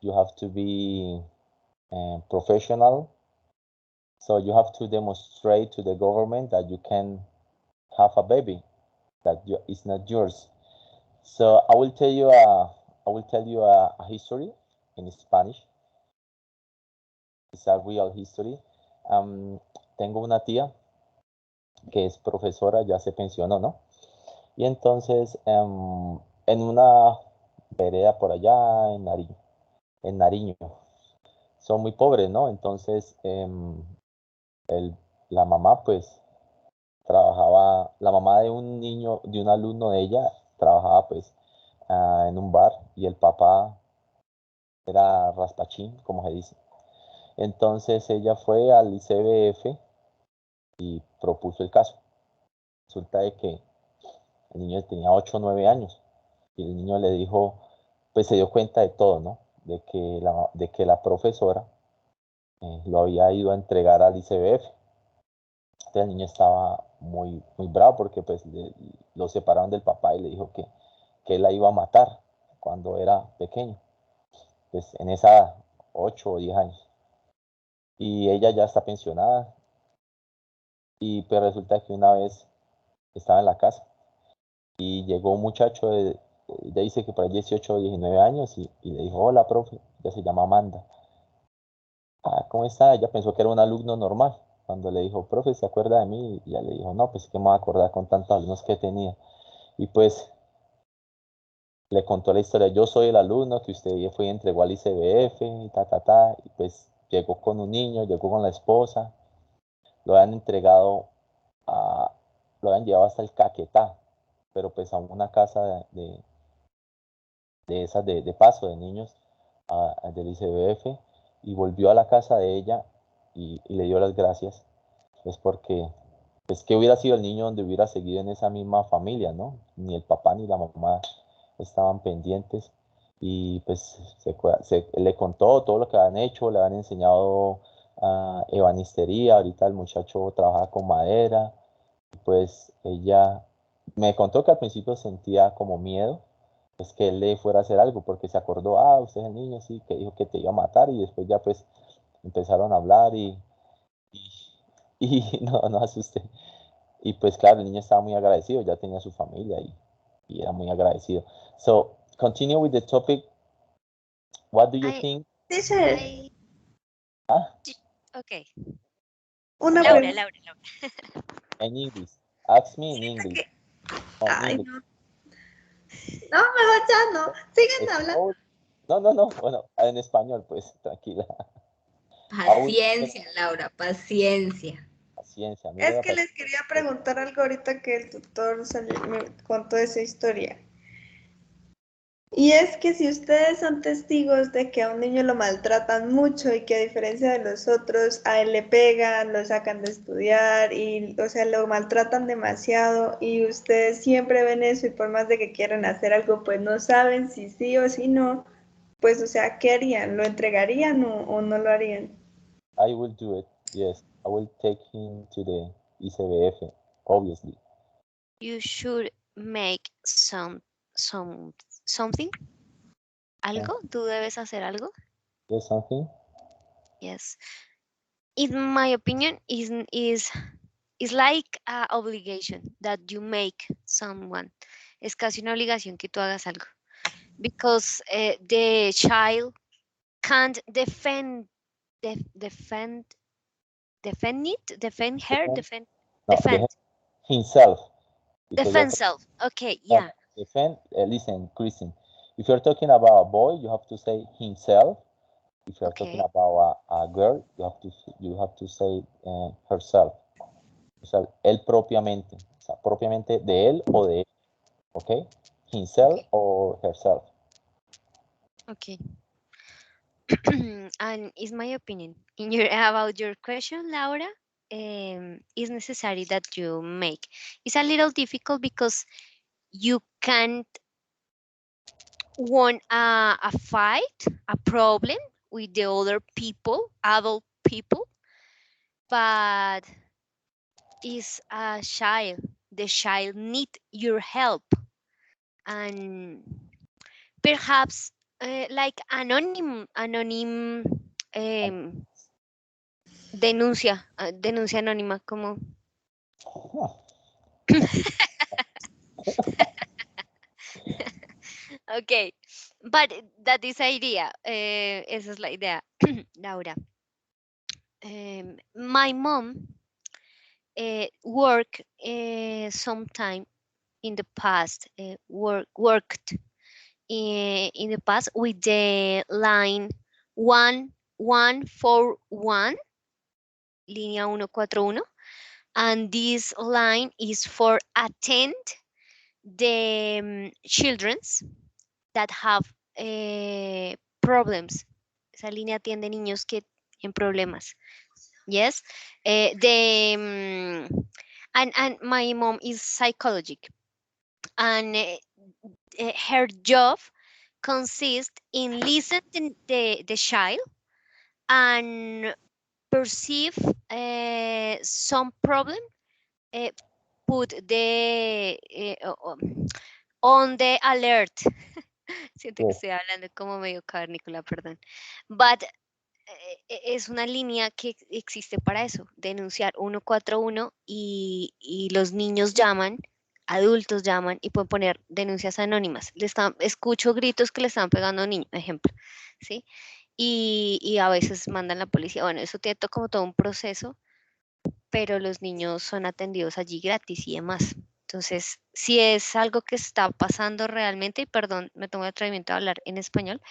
You have to be professional. So you have to demonstrate to the government that you can have a baby, that it's not yours. So I will tell you a history in Spanish. It's a real history. Tengo una tía que es profesora, ya se pensionó, ¿no? Y entonces, en una vereda por allá en Nariño, son muy pobres, ¿no? Entonces, la mamá, pues, la mamá de un niño, de un alumno de ella, trabajaba, pues, en un bar y el papá era raspachín, como se dice. Entonces, ella fue al ICBF y propuso el caso. Resulta de que el niño tenía 8 o 9 años y el niño le dijo, pues se dio cuenta de todo, ¿no? De que la profesora lo había ido a entregar al ICBF. Entonces el niño estaba muy, muy bravo porque pues lo separaron del papá y le dijo que él la iba a matar cuando era pequeño, pues en esa edad, 8 o 10 años. Y ella ya está pensionada y pues resulta que una vez estaba en la casa y llegó un muchacho ya dice que por ahí 18 o 19 años y le dijo, hola, profe, ya se llama Amanda. ah, ¿cómo está? Ella pensó que era un alumno normal. Cuando le dijo, profe, ¿se acuerda de mí? Y ella le dijo, no, pues que me voy a acordar con tantos alumnos que tenía. Y pues le contó la historia, yo soy el alumno que usted fue y entregó al ICBF, y y pues llegó con un niño, llegó con la esposa, lo habían entregado, a, lo habían llevado hasta el Caquetá, pero pues a una casa de esas de paso de niños del ICBF, y volvió a la casa de ella y le dio las gracias, pues porque, pues que hubiera sido el niño donde hubiera seguido en esa misma familia, ¿no? Ni el papá ni la mamá estaban pendientes, y pues le contó todo lo que habían hecho, le habían enseñado ebanistería, ahorita el muchacho trabaja con madera, pues ella me contó que al principio sentía como miedo, pues que él le fuera a hacer algo, porque se acordó, ah, usted es el niño, sí, que dijo que te iba a matar, y después ya pues empezaron a hablar y, y no asusté. Y pues claro, el niño estaba muy agradecido, ya tenía su familia y era muy agradecido. So, continue with the topic. What do you I, think? Teacher, I, Ah, okay. una Laura, pregunta. Laura, Laura. in English. Ask me in English. No, in Ay, English. no. No, mejor ya no. Sigan hablando. Oh, no. Bueno, en español, pues, tranquila. Aún Paciencia, Laura, paciencia. paciencia, mire Es la que les paciencia. quería preguntar algo ahorita que el tutor me contó esa historia. Y es que si ustedes son testigos de que a un niño lo maltratan mucho y que a diferencia de los otros, a él le pegan, lo sacan de estudiar y, o sea, lo maltratan demasiado y ustedes siempre ven eso y por más de que quieran hacer algo, pues no saben si sí o si no, pues, o sea, ¿qué harían? ¿Lo entregarían o no lo harían? I will do it. Yes, I will take him to the ICBF, obviously. You should make something. ¿Algo? ¿Tú debes hacer algo? There's something. Yes. In my opinion, is like a obligation that you make someone. Es casi una obligación que tú hagas algo. Because the child can't defend it, defend her, Defend, defend, no, defend, himself. Because you're defend self. Okay, no, yeah. defend. Listen, Christine. If you're talking about a boy, you have to say himself. If you're talking Okay, about a girl, you have to say herself. O sea, él propiamente. O sea, propiamente de él o de él. ¿Ok? Himself okay, or herself. okay. And is my opinion in your about your question, Laura. Is necessary that you make. It's a little difficult because you can't won a fight, a problem with the other people, adult people, but is a child. The child need your help, and perhaps like anonym denuncia, denuncia anónima, como okay, but that is idea. Esa es la idea, Laura. My mom work sometime in the past, worked in the past with the line 1141, línea 141, and this line is for attend the children's that have problems. Esa línea atiende niños que en problemas. Yes, and my mom is psychologic, and her job consists in listen to the child and perceive some problem, uh, put the on the alert. Siento que Yes. estoy hablando como medio cavernícola, perdón. But es una línea que existe para eso, denunciar 141 y los niños llaman, adultos llaman y pueden poner denuncias anónimas. Escucho gritos que le están pegando a un niño, ejemplo, ¿sí? y a veces mandan la policía. Bueno, eso tiene como todo un proceso, pero los niños son atendidos allí gratis y demás. Entonces, si es algo que está pasando realmente, y perdón, me tomo el atrevimiento de hablar en español,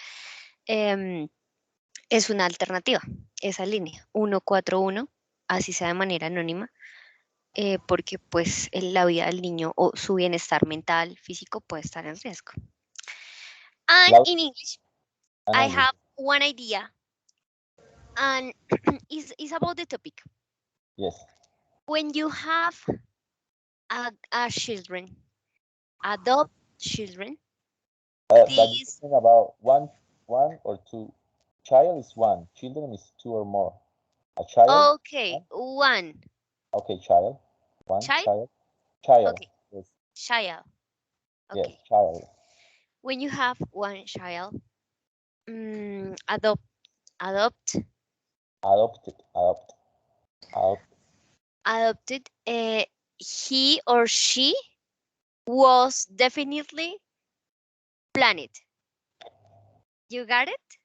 es una alternativa, esa línea 141, así sea de manera anónima, porque pues la vida del niño o su bienestar mental, físico puede estar en riesgo. And Laura, in English, I Ana, have one idea, and it's about the topic. yes. When you have a children, adopt children, But you're these, talking about one or two. Child is one. Children is two or more. A child. okay, one Okay, child. One child, child. Child. okay, Yes. child, Yes. okay. Child. When you have one child, adopt, Adopted. Adopt. Adopt. adopted, he or she was definitely planned. You got it?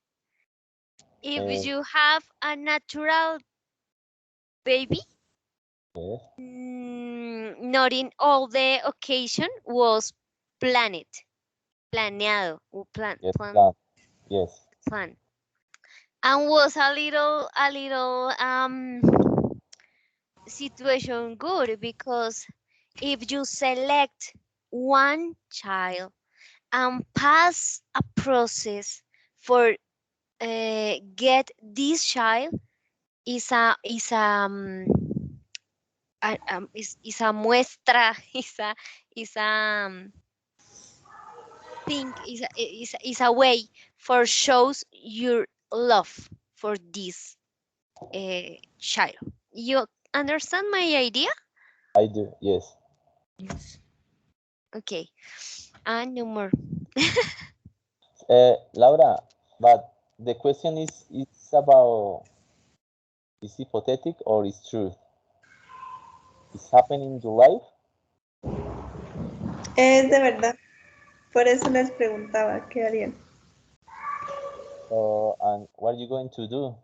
If Uh, you have a natural baby, yes. not in all the occasion was planned, planeado, or Yes. Plan. Yes. plan, and was a little situation good because if you select one child and pass a process for get this child is a muestra is a thing is a way for shows your love for this child. You understand my idea? I do. Yes. Yes. Okay, and no more. Laura, but the question is, it's about, is hypothetic or is truth? Is happening in your life? Es de verdad. Por eso les preguntaba qué harían. And what are you going to do?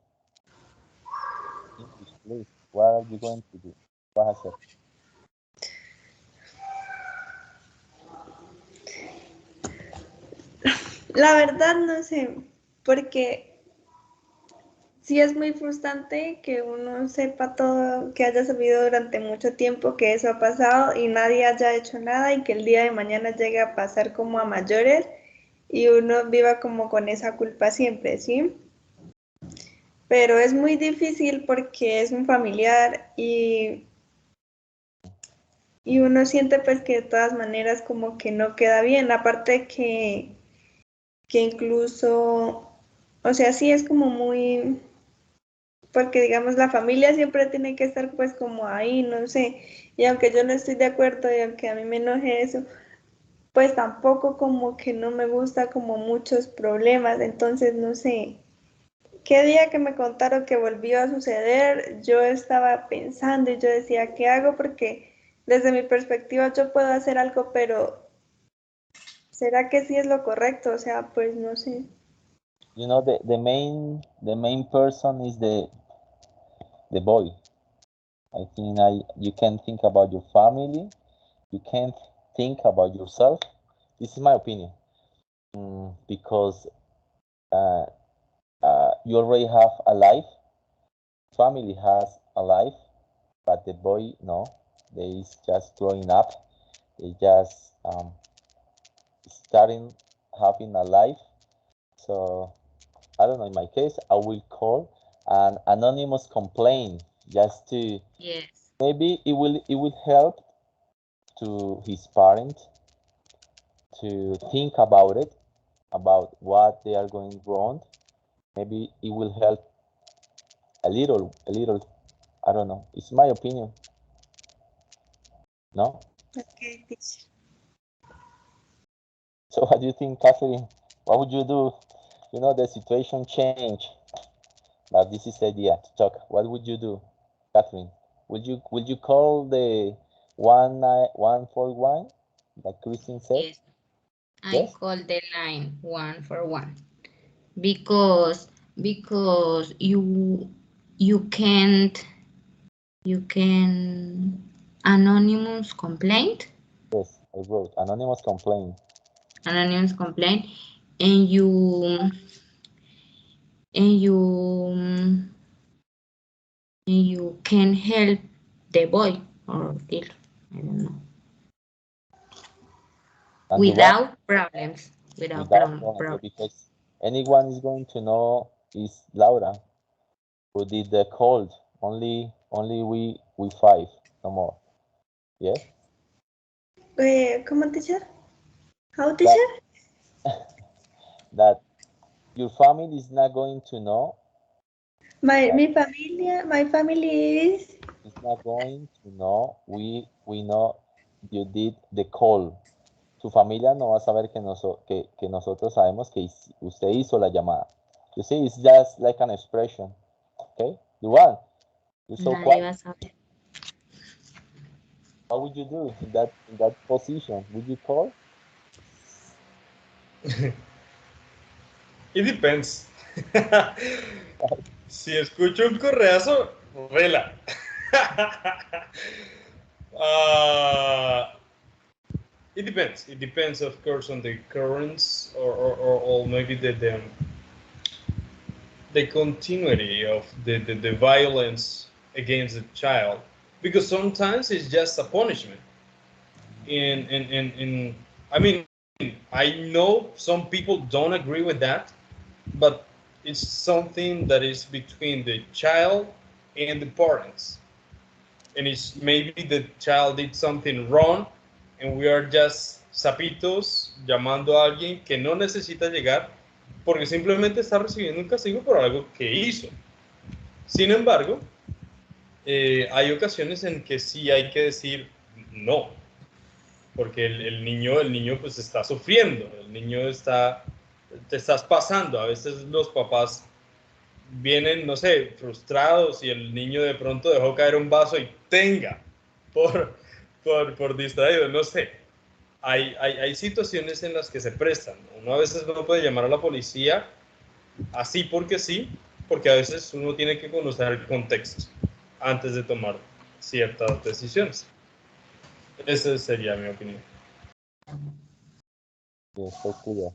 English, please. What are you going to do? Vas a hacer. La verdad no sé, porque sí es muy frustrante que uno sepa todo, que haya sabido durante mucho tiempo que eso ha pasado y nadie haya hecho nada y que el día de mañana llegue a pasar como a mayores y uno viva como con esa culpa siempre, ¿sí? Pero es muy difícil porque es un familiar y uno siente pues que de todas maneras como que no queda bien, aparte que incluso, o sea, sí es como muy, porque digamos la familia siempre tiene que estar pues como ahí, no sé, y aunque yo no estoy de acuerdo y aunque a mí me enoje eso, pues tampoco como que no me gusta como muchos problemas, entonces no sé. Qué día que me contaron que volvió a suceder, yo estaba pensando y yo decía, ¿qué hago? Porque desde mi perspectiva yo puedo hacer algo, pero ¿será que sí es lo correcto? O sea, pues no sé. You know, the main person is the boy. I think you can think about your family. You can't think about yourself. This is my opinion. Because uh, you already have a life. Family has a life, but the boy no. They is just growing up. They just starting having a life. So I don't know. In my case, I will call an anonymous complaint just to Yes. maybe it will help to his parents to think about it, about what they are going wrong. Maybe it will help a little. I don't know. It's my opinion. No. Okay, teacher. So what do you think, Catherine? What would you do? You know, the situation change, but this is the idea to talk. What would you do, Catherine? Would you call the 141, like Christine said? Yes. I Yes. call the line 141 because because you can anonymous complaint, Yes, I wrote anonymous complaint. anonymous complaint, and and you you can help the boy or girl, I don't know, And the one without problems, without without problem, problems. because anyone is going to know is Laura who did the cold. Only we five, no more. Yes. ¿Cómo, teacher? How, That teacher? that your family is not going to know. My family is. Is not going to know. We know you did the call. Su familia no va a saber que nosotros sabemos que usted hizo la llamada. You see, it's just like an expression. Okay? The one. You're so Nadie quiet. va a saber. What would you do in that position? Would you call? It depends. Si escucho un correazo, vela. uh, it depends. It depends, of course, on the currents or maybe the continuity of the violence against the child. Because sometimes it's just a punishment. I mean, I know some people don't agree with that, but it's something that is between the child and the parents, and it's maybe the child did something wrong and we are just sapitos llamando a alguien que no necesita llegar porque simplemente está recibiendo un castigo por algo que hizo. Sin embargo, hay ocasiones en que sí hay que decir no, porque el niño pues está sufriendo, el niño está, te estás pasando. A veces los papás vienen, no sé, frustrados y el niño de pronto dejó caer un vaso y tenga por, por distraído, no sé. Hay situaciones en las que se prestan. Uno a veces no puede llamar a la policía así porque sí, porque a veces uno tiene que conocer el contexto antes de tomar ciertas decisiones. Esa sería mi opinión. Yes, so clear.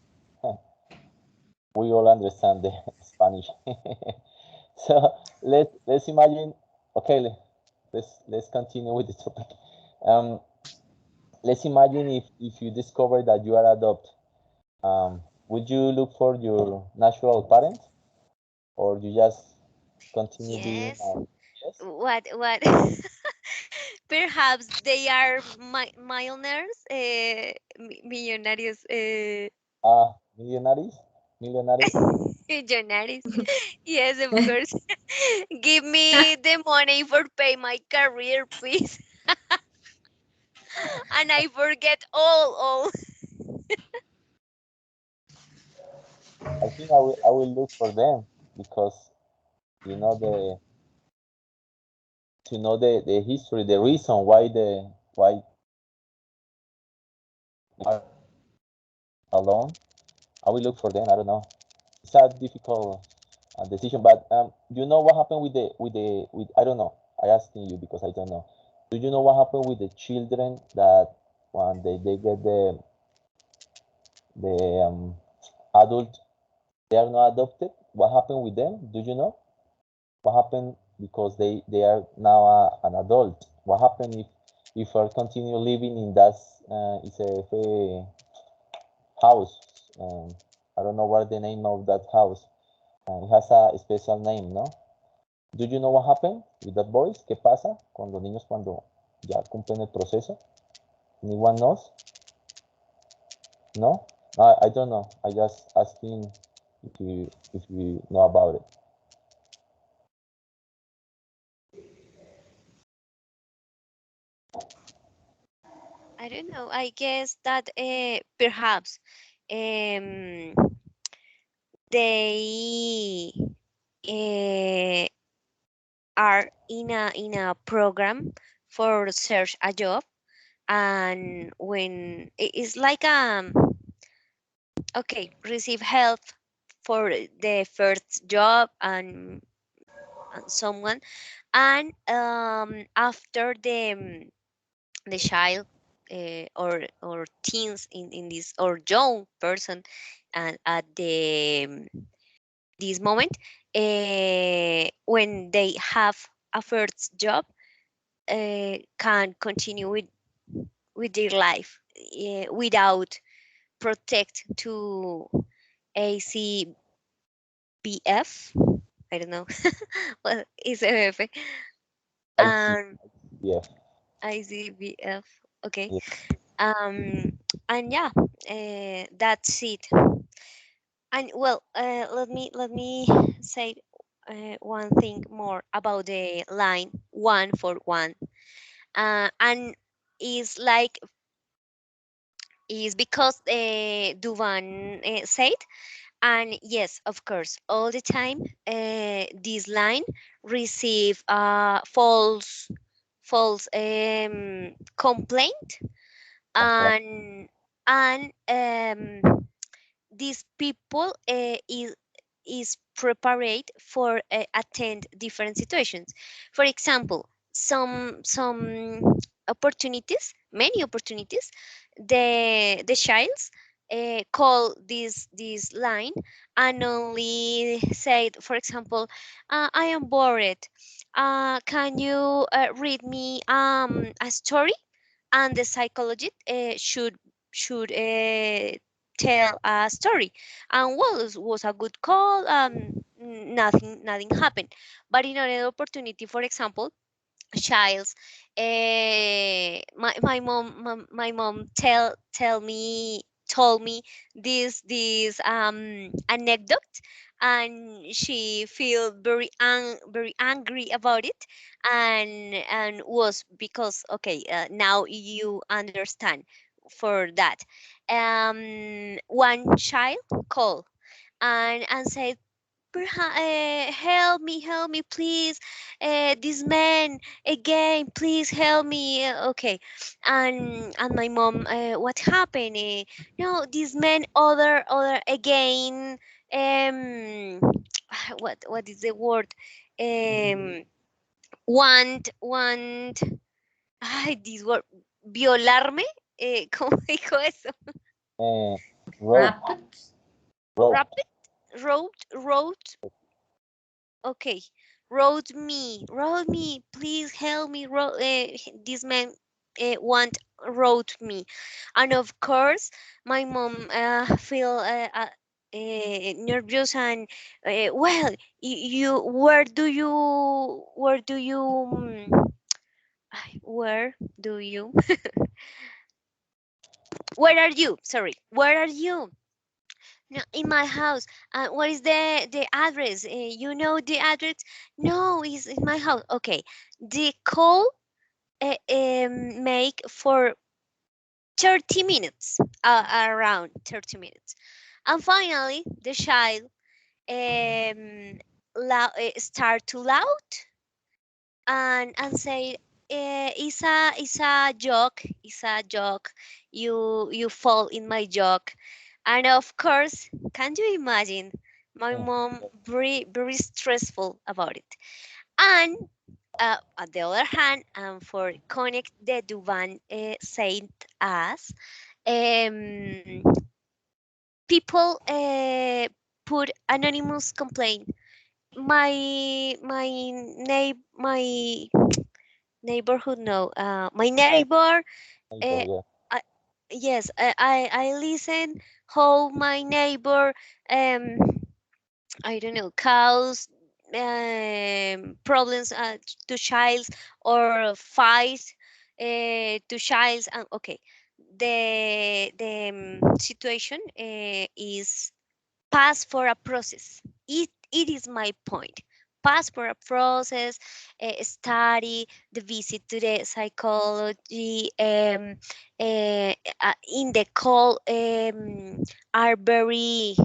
We all understand the Spanish. So let's imagine. Okay, let's continue with the topic. Um, let's imagine if you discover that you are adopted. Would you look for your natural parent, or you just continue being? Yes. Yes. What? Perhaps they are millionaires, millonarios, Millionaires, millionaires. millionaires. Yes, of course. Give me the money for pay my career, please, and I forget all. I think I will look for them because you know the to know the history, the reason why are alone. I will look for them. I don't know. It's a difficult decision, but you know what happened with I don't know. I asking you because I don't know. Do you know what happened with the children that when they get the adult, they are not adopted? What happened with them? Do you know what happened because they are now an adult? What happened if I continue living in that it's a house? I don't know what the name of that house. It has a special name, ¿no? Do you know what happened with that boys? ¿Qué pasa con los niños cuando ya cumplen el proceso? Anyone knows? No? I don't know. I just asking if you know about it. I don't know. I guess that perhaps um, they uh, are in a program for search a job, and when it's like okay, receive help for the first job and someone, and after the child or teens in this or young person and at this moment, when they have a first job, can continue with their life without protect to ACBF. I don't know what is ABF. I see. Yeah. ICBF. Okay. Yeah. And yeah, that's it. And well, let me say one thing more about the line 1 for 1. And is like is because Duvan said, and yes, of course, all the time this line receive false complaint, Okay. and these people is prepared for attend different situations. For example, some opportunities, many opportunities, the childs call this line and only say, for example, I am bored. Can you read me a story? And the psychologist should tell a story, and well, it was a good call. Nothing happened. But in another opportunity, for example, childs, my mom told me this anecdote, and she feel very angry about it, and was because okay, now you understand for that. One child called and said, help me, please. This man again, please help me. Okay, and my mom, what happened? No, this man other again. Um, what is the word? Um, want. Ay, this word, violarme. ¿Cómo dijo eso? Uh, road. Rapid. Road. Rapid, wrote. Okay, wrote me, please help me. This man wrote me, and of course, my mom feel nervous and well, you where do you where do you where are you? Sorry, where are you? No, in my house. What is the address? You know the address? No, it's in my house. Okay. The call make for 30 minutes, around 30 minutes. And finally, the child start to loud and say, it's a joke, it's a joke. You fall in my joke. And of course, can you imagine my Mm. mom very stressful about it? And on the other hand, for connect the Duvan saint as, um, people put anonymous complaint. My neighborhood, no, my neighbor, Neighbor, uh, yeah. I, yes, I listen how my neighbor, um I don't know, cause problems to childs, or fight to childs. And okay, the situation is pass for a process. It is my point. Pass for a process, study, the visit to the psychology, in the call, are very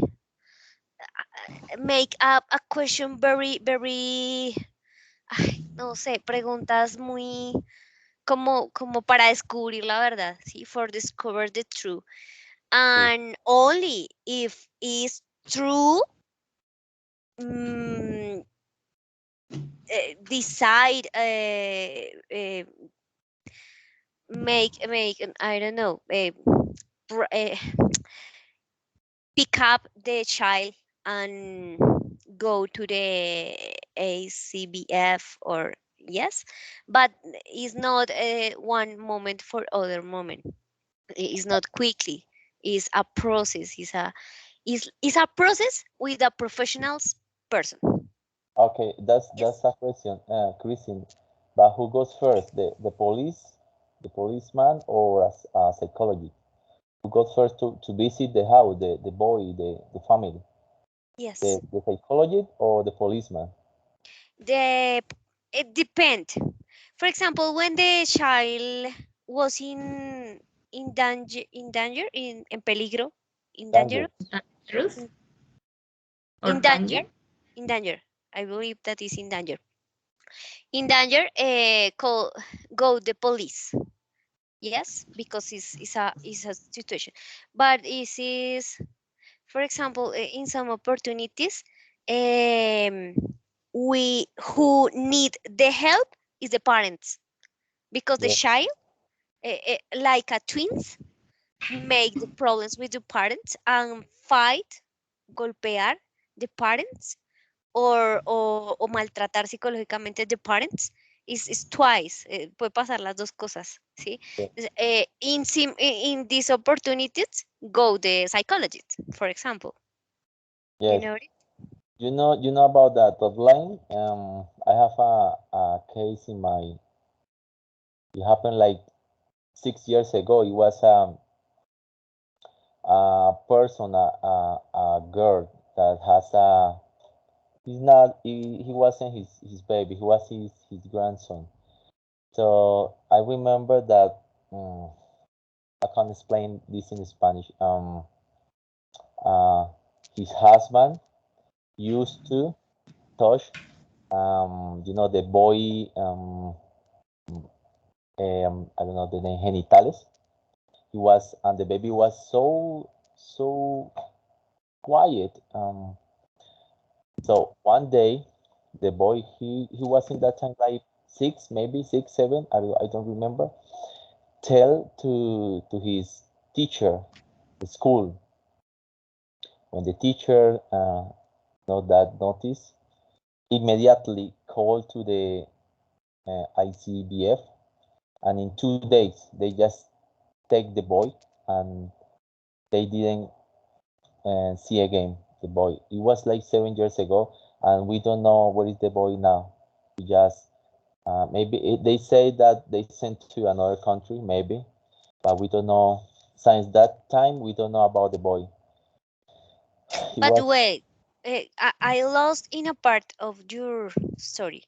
make up a question very, ay, no sé, preguntas muy como para descubrir la verdad, ¿sí? For discover the truth. Sí. And only if it's true, mm, decide, make I don't know, pick up the child and go to the ACBF, or yes, but it's not one moment for other moment. It's not quickly. It's a process. It's a process with a professional's person. Okay, that's Yes. a question, Christine. But who goes first, the police, the policeman, or a psychologist? Who goes first to visit the house, the boy, the family? Yes. The psychologist or the policeman? The it depends. For example, when the child was in peligro, in danger, Danger. Dangerous in, or in danger, danger? in danger. I believe that is in danger. In danger, go the police. Yes, because it's a situation. But it is, for example, in some opportunities, um, we who need the help is the parents, because the Yeah. child, like a twins, make the problems with the parents and fight, golpear the parents, o maltratar psicológicamente the parents, is twice, puede pasar las dos cosas, ¿sí? Yeah. In these opportunities, go the psychologist, for example, you Yes. know it? You know about that hotline? I have a case in my. It happened like 6 years ago. It was a person, a girl that has a. He's not. He wasn't his baby. He was his grandson. So I remember that. I can't explain this in Spanish. Uh, his husband used to touch, the boy, I don't know the name, genitales. He was, and the baby was so quiet. So one day, the boy, he was in that time like six, maybe six, seven. I don't remember. Tell to his teacher, the school. When the teacher know that notice, immediately call to the ICBF, and in 2 days they just take the boy, and they didn't see again the boy. It was like 7 years ago, and we don't know where is the boy now. We just maybe they say that they sent to another country, maybe, but we don't know. Since that time, we don't know about the boy. He But was wait, I lost in a part of your story.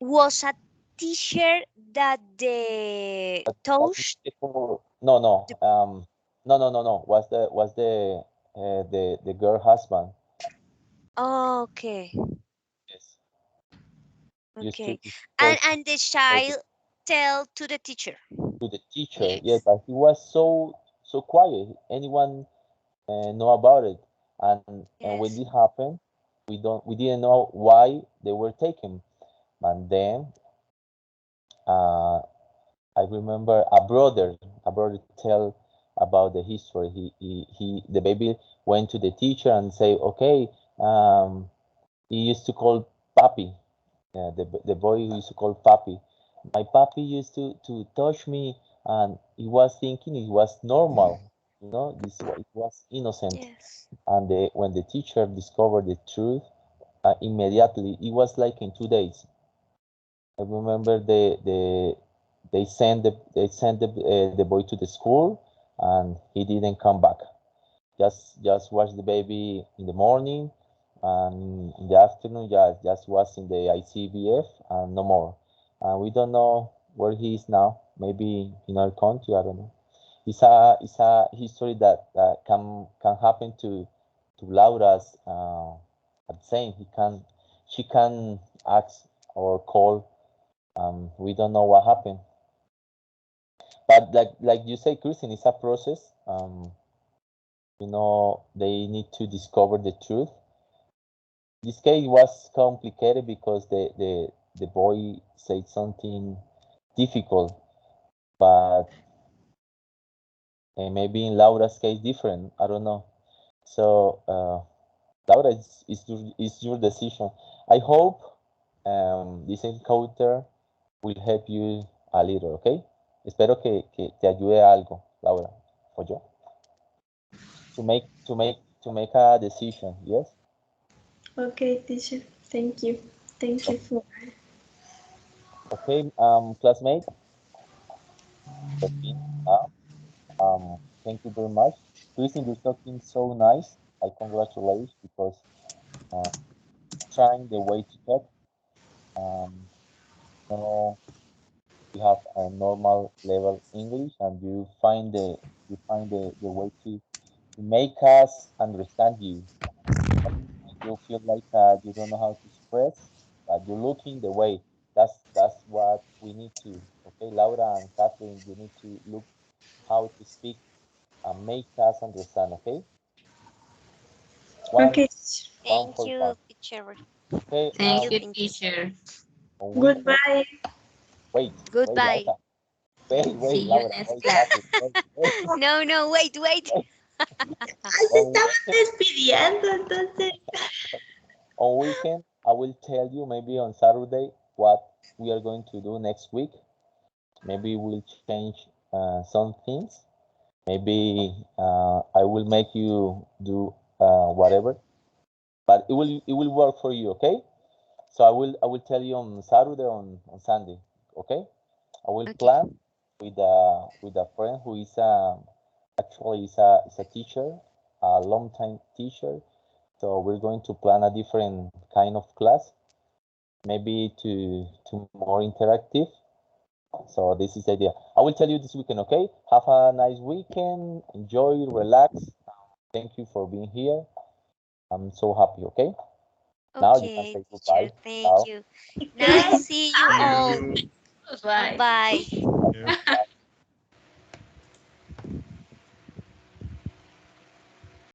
Was a teacher that the that touched before. No, the, no. Was the girl husband? okay, Yes, used okay, to and the touch child tell to the teacher. to the teacher. Yes, Yes. but he was so quiet. Anyone know about it? And when Yes. this happened, we didn't know why they were taken. And then uh, I remember a brother tell about the history. The baby went to the teacher and say, okay, he used to call Papi. The boy who used to call Papi. My papi used to touch me, and he was thinking it was normal. It was innocent. Yes. And when the teacher discovered the truth, immediately, it was like in 2 days. I remember they sent the boy to the school, and he didn't come back. Just watch the baby in the morning, and in the afternoon just was in the ICBF, and no more. And we don't know where he is now. Maybe in our country, I don't know. It's a history that can happen to Laura's at the same. She can ask or call. We don't know what happened, but like you say, Christine, it's a process. They need to discover the truth, This case was complicated because the boy said something difficult, but maybe in Laura's case different. I don't know. So Laura, is your decision. I hope this encounter will help you a little, okay? Espero que te ayude algo, Laura, for you to make a decision. Yes. Okay, teacher. Thank you. Thank you for. Okay, classmate. Okay. Thank you very much. Kristen, you're talking so nice. I congratulate you because uh, trying the way to talk. No, you have a normal level English, and you find the way to make us understand you. You feel like you don't know how to express, but you're looking the way. That's what we need to. Okay, Laura and Catherine, you need to look how to speak and make us understand. Okay, one Okay. one Thank for you, one. teacher. Okay, Thank Thank you, you, thank you. teacher. on weekend. Goodbye. Wait, Goodbye. Laura. Wait, See you Laura. next Wait, class. Catherine. Wait. No, no, wait, wait. Ay, se On estaba weekend, despidiendo, entonces. on weekend, I will tell you maybe on Saturday what we are going to do next week. Maybe we'll change some things. Maybe I will make you do whatever, but it will work for you. Okay. So I will tell you on Saturday on Sunday. Okay. I will Okay. plan with a friend who is actually is a teacher, a long time teacher. So we're going to plan a different kind of class, maybe to more interactive. So this is the idea. I will tell you this weekend, okay? Have a nice weekend. Enjoy, relax. Thank you for being here. I'm so happy, okay? Now you can Okay, say teacher. goodbye. Thank Ciao. you. Nice to see you See all. you. Bye. Goodbye. Bye. Yeah. Bye.